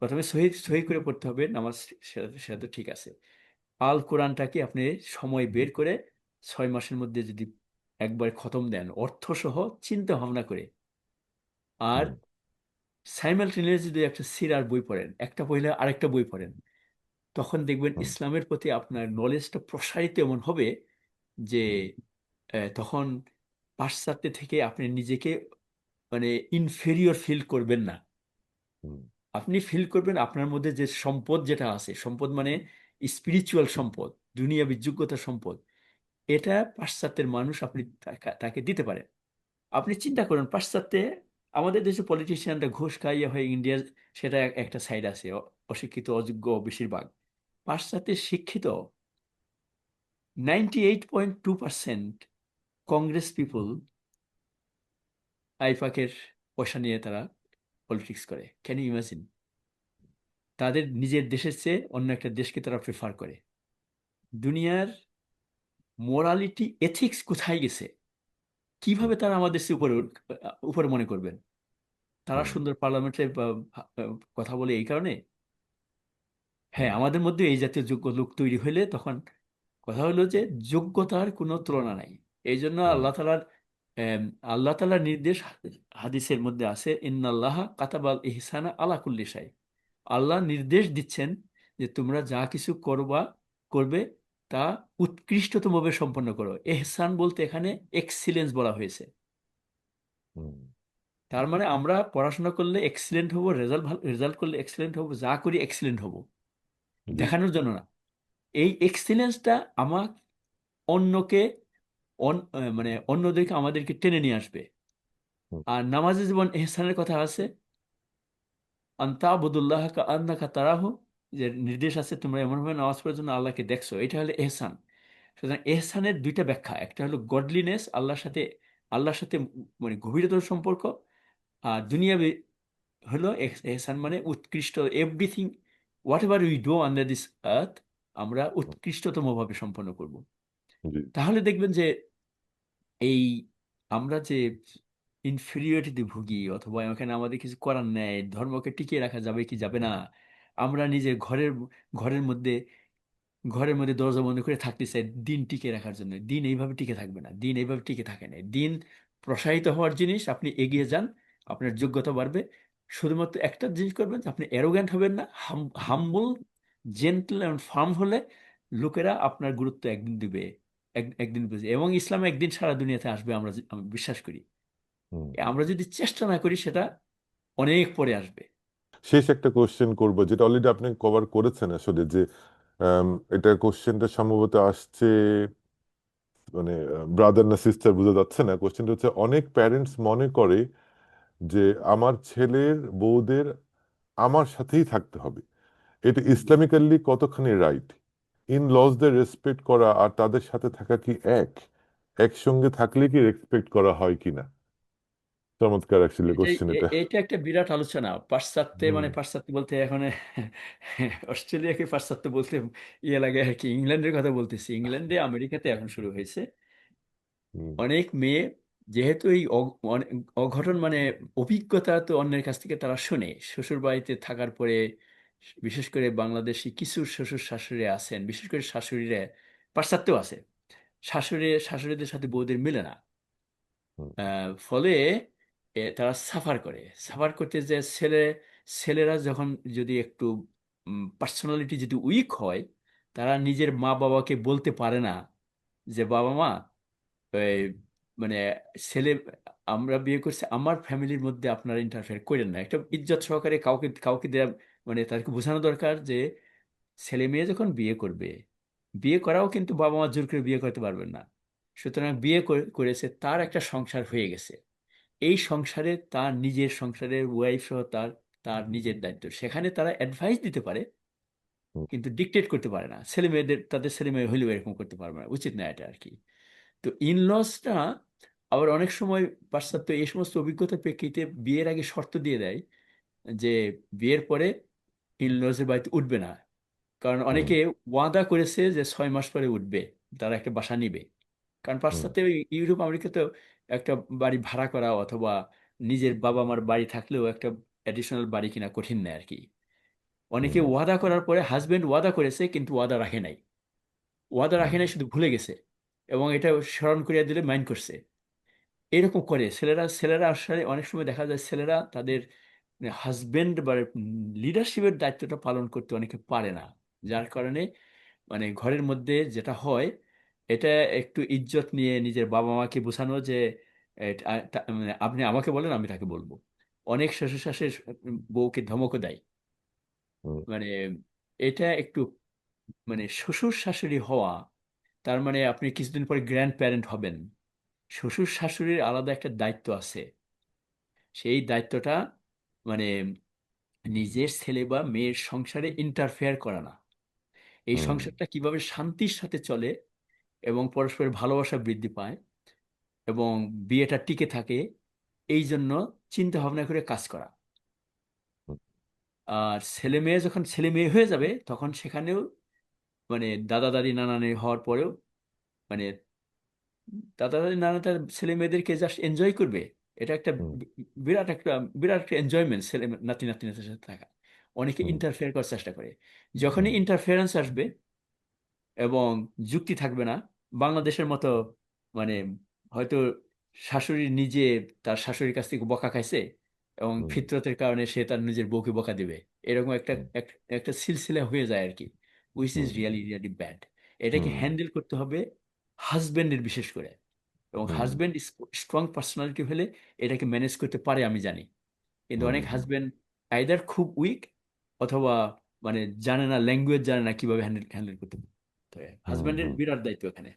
প্রথমে সহি সহি করে পড়তে হবে নামাজ। সেটা সেটা তো ঠিক আছে। আল কোরআনটাকে আপনি সময় বের করে 6 মাসের মধ্যে যদি একবার খতম দেন, অর্থসহ চিন্তা ভাবনা করে, আর হুম, সাইমালটেনিয়াস যদি একটা সিরার বই পড়েন, একটা পড়লে আরেকটা বই পড়েন, তখন দেখবেন হুম, ইসলামের প্রতি আপনার নলেজটা প্রসারিত এমন হবে যে তখন পাশ্চাত্য থেকে আপনি নিজেকে মানে ইনফেরিয়র ফিল করবেন না। হুম, আপনি ফিল করবেন আপনার মধ্যে যে সম্পদ যেটা আছে, সম্পদ মানে স্পিরিচুয়াল সম্পদ, দুনিয়াবি যোগ্যতার সম্পদ, এটা পাশ্চাত্যের মানুষ আপনি তাকে দিতে পারেন। আপনি চিন্তা করেন, পাশ্চাত্যে আমাদের দেশে পলিটিশিয়ানরা ঘুষ খাইয়ে হয় ইন্ডিয়ার, সেটা একটা সাইড আছে, অশিক্ষিত অযোগ্য বেশিরভাগ। পাশ্চাত্যে শিক্ষিত 98.2% কংগ্রেস পিপল আইফাকের পয়সা নিয়ে তারা পলিটিক্স করে। Can you imagine? তাদের নিজের দেশের চেয়ে অন্য একটা দেশকে তারা প্রেফার করে। দুনিয়ার মোরালিটি এথিক্স কোথায় গেছে? হুম, কিভাবে তারা আমাদের চেয়ে উপরে উপরে মনে করবেন? তারা হুম, সুন্দর পার্লামেন্টে কথা বলে এই কারণে। হ্যাঁ, হুম, আমাদের মধ্যে এই জাতীয় যোগ্য লোক তৈরি হলে তখন কথা হলো যে যোগ্যতার কোনো তুলনা নাই। এই জন্য হুম, আল্লাহ তালার আম, আল্লাহ তালার নির্দেশ হাদিসের মধ্যে আছে, ইন্নাল্লাহ কাতাবাল ইহসানা আলা কুল্লি শাই। আল্লাহ নির্দেশ দিচ্ছেন যে তোমরা যা কিছু করবে তা উৎকৃষ্টতমভাবে সম্পন্ন করো। এহসান বলতে এখানে এক্সিলেন্স বলা হয়েছে। হুম, তার মানে আমরা পড়াশোনা করলে এক্সিলেন্ট হব, রেজাল্ট করলে এক্সিলেন্ট হব, যা করি এক্সিলেন্ট হব, জি, দেখানোর জন্য না। এই এক্সিলেন্সটা আমার অন্যকে মানে অন্যদেরকে আমাদেরকে টেনে নিয়ে আসবে। হুম, আর নামাজে যেমন এহসানের কথা আছে, আন্তা আবুদুল্লাহ আন্নাকা তারাহু, যে নির্দেশ আছে তোমরা এমনভাবে নামাজ পড়ার জন্য আল্লাহকে দেখছো, এটা হলো এহসান। সুতরাং এহসানের দুইটা ব্যাখ্যা, একটা হলো গডলিনেস, আল্লাহর সাথে মানে গভীরতর সম্পর্ক। আর দুনিয়াবি হলো এহসান মানে উৎকৃষ্ট, everything what ever we do under this আর্থ আমরা হুম, উৎকৃষ্টতম ভাবে সম্পন্ন করব। জি, তাহলে দেখবেন যে এই আমরা যে ইনফিরিয়রিটিতে ভুগি, অথবা এখানে আমাদের কিছু করার নেই, ধর্মকে টিকিয়ে রাখা যাবে কি যাবে না, আমরা নিজের ঘরের মধ্যে ঘরের মধ্যে দরজা বন্ধ করে থাকতে চাই দিন টিকে রাখার জন্য। দিন এইভাবে টিকে থাকবে না, দিন এইভাবে টিকে থাকে না। দিন প্রসারিত হওয়ার জিনিস, আপনি এগিয়ে যান, আপনার যোগ্যতা বাড়বে। শুধুমাত্র একটা জিনিস করবেন যে আপনি অ্যারোগ্যান্ট হবেন না, হাম্বল, জেন্টল অ্যান্ড ফার্ম হলে লোকেরা আপনার গুরুত্ব একদিন দিবে, একদিন বুঝবে। এবং ইসলাম একদিন সারা দুনিয়াতে আসবে, আমি বিশ্বাস করি। হুম। আমরা যদি চেষ্টা না করি, সেটা অনেক পরে আসবে। শেষ একটা কোশ্চেন করব, যেটা অলরেডি আপনি কভার করেছেন আসলে, যে আম, এটা কোশ্চেনটা সম্ভবত আসছে, মানে ব্রাদার না সিস্টার বোঝা যাচ্ছে না। কোশ্চেনটা হচ্ছে, অনেক প্যারেন্টস মনে করে যে আমার ছেলের বউদের আমার সাথেই থাকতে হবে, এটা ইসলামিক্যালি কতখানি রাইট? ইন লজদের রেসপেক্ট করা আর তাদের সাথে থাকা কি একসঙ্গে থাকলে কি রেসপেক্ট করা হয় কিনা? চমৎকার অ্যাকচুয়ালি কোশ্চেন এটা। এটা একটা বিরাট আলোচনা পাশ্চাত্যে, হুম। মানে পাশ্চাত্য বলতে এখন অস্ট্রেলিয়াকে পাশ্চাত্য বলতে ইয়ে লাগে আর কি। ইংল্যান্ডের কথা বলতেছি, ইংল্যান্ডে আমেরিকাতে এখন শুরু হয়েছে। হুম। অনেক মেয়ে, যেহেতু এই অঘটন, মানে অভিজ্ঞতা তো অন্যের কাছ থেকে তারা শুনে, শ্বশুর বাড়িতে থাকার পরে, বিশেষ করে বাংলাদেশি কিছু শ্বশুর শাশুড়ি আছেন, বিশেষ করে শাশুড়িরা, পাশ্চাত্যেও আছে, শাশুড়িদের সাথে বউদের মিলে না। হুম। ফলে তারা সাফার করে, সাফার করতে যে ছেলেরা যখন, যদি একটু পার্সোনালিটি যদি উইক হয়, তারা নিজের মা বাবাকে বলতে পারে না যে বাবা মা, এই, মানে ছেলে, আমরা বিয়ে করছি, আমার ফ্যামিলির মধ্যে আপনারা ইন্টারফেয়ার করেন না। একটা ইজ্জত সহকারে কাউকে কাউকে দেয়া, মানে তাদেরকে বোঝানো দরকার যে ছেলে মেয়ে যখন বিয়ে করবে, বিয়ে করাও কিন্তু বাবা মা জোর করে বিয়ে করতে পারবেন না। সুতরাং বিয়ে করেছে, তার একটা সংসার হয়ে গেছে। এই সংসারে, তার নিজের সংসারের ওয়াইফ সহ তার তার নিজের দায়িত্ব। সেখানে তারা অ্যাডভাইস দিতে পারে, হুম। কিন্তু ডিকটেট করতে পারে না। ছেলে মেয়েদের, তাদের ছেলে মেয়ে হইলেও এরকম করতে পারবে না, উচিত না এটা আর কি। তো ইনলসটা আবার অনেক সময় পাশ্চাত্য এই সমস্ত অভিজ্ঞতার প্রেক্ষিতে বিয়ের আগে শর্ত দিয়ে দেয় যে বিয়ের পরে ইনলসের বাড়িতে উঠবে না। কারণ হুম। অনেকে ওয়াদা করেছে যে 6 মাস পরে উঠবে, তারা একটা বাসা নিবে। কারণ হুম। পাশ্চাত্যে, ইউরোপ আমেরিকাতেও একটা বাড়ি ভাড়া করা অথবা নিজের বাবা মার বাড়ি থাকলেও একটা অ্যাডিশনাল বাড়ি কিনা কঠিন নয় আর কি। অনেকে হুম। ওয়াদা করার পরে, হাজবেন্ড ওয়াদা করেছে কিন্তু ওয়াদা রাখে নাই, ওয়াদা রাখে নাই, শুধু ভুলে গেছে, এবং এটা স্মরণ করিয়ে দিলে মাইন্ড করছে। এরকম করে ছেলেরা আসলে অনেক সময় দেখা যায়, ছেলেরা তাদের হাজবেন্ড বা লিডারশিপের দায়িত্বটা পালন করতে অনেকে পারে না। যার কারণে মানে ঘরের মধ্যে যেটা হয়, এটা একটু ইজ্জত নিয়ে নিজের বাবা মাকে বোঝানো যে মানে আপনি আমাকে বলেন, আমি তাকে বলবো। অনেক শ্বশুর শাশুড়ি বউকে ধমকও দেয়। হুম। মানে এটা একটু, মানে শ্বশুর শাশুড়ি হওয়া, তার মানে আপনি কিছুদিন পরে গ্র্যান্ড প্যারেন্ট হবেন। শ্বশুর শাশুড়ির আলাদা একটা দায়িত্ব আছে। সেই দায়িত্বটা, মানে নিজের ছেলে বা মেয়ের সংসারে ইন্টারফেয়ার করা না। এই হুম। সংসারটা কিভাবে শান্তির সাথে চলে এবং পরস্পরের ভালোবাসা বৃদ্ধি পায় এবং বিয়েটা টিকে থাকে, এই জন্য চিন্তা ভাবনা করে কাজ করা। হুম। আর ছেলে মেয়ে যখন ছেলে মেয়ে হয়ে যাবে, তখন সেখানেও, মানে দাদা দাদি নানা নানি হওয়ার পরেও, মানে দাদা দাদি নানা তার ছেলে মেয়েদেরকে জাস্ট এনজয় করবে। এটা একটা হুম। বি- বিরাট একটা বিরাট একটা এনজয়মেন্ট, ছেলে নাতি নাতনিদের সাথে থাকা। অনেকে হুম। ইন্টারফেয়ার করার চেষ্টা করে। হুম। যখনই ইন্টারফেরেন্স আসবে এবং যুক্তি থাকবে না, বাংলাদেশের মতো, মানে হয়তো শাশুড়ি নিজে তার শাশুড়ির কাছ থেকে বকা খাইছে এবং হুম। ফিতরতের কারণে সে তার নিজের বউকে বকা দিবে, এরকম একটা হুম। একটা সিলসিলা হয়ে যায় আর কি, which is hmm. Really really bad. এটাকে হুম। হ্যান্ডেল করতে হবে হাজবেন্ডের, বিশেষ করে। এবং হুম। হাজবেন্ড স্ট্রং পার্সোনালিটি হলে এটাকে ম্যানেজ করতে পারে, আমি জানি। কিন্তু হুম। অনেক হাজবেন্ড আইদার খুব উইক, অথবা মানে জানে না, ল্যাঙ্গুয়েজ জানে না কিভাবে হ্যান্ডেল হ্যান্ডেল করতে হবে। হুম। হাজবেন্ডের হুম। বিরাট দায়িত্ব এখানে।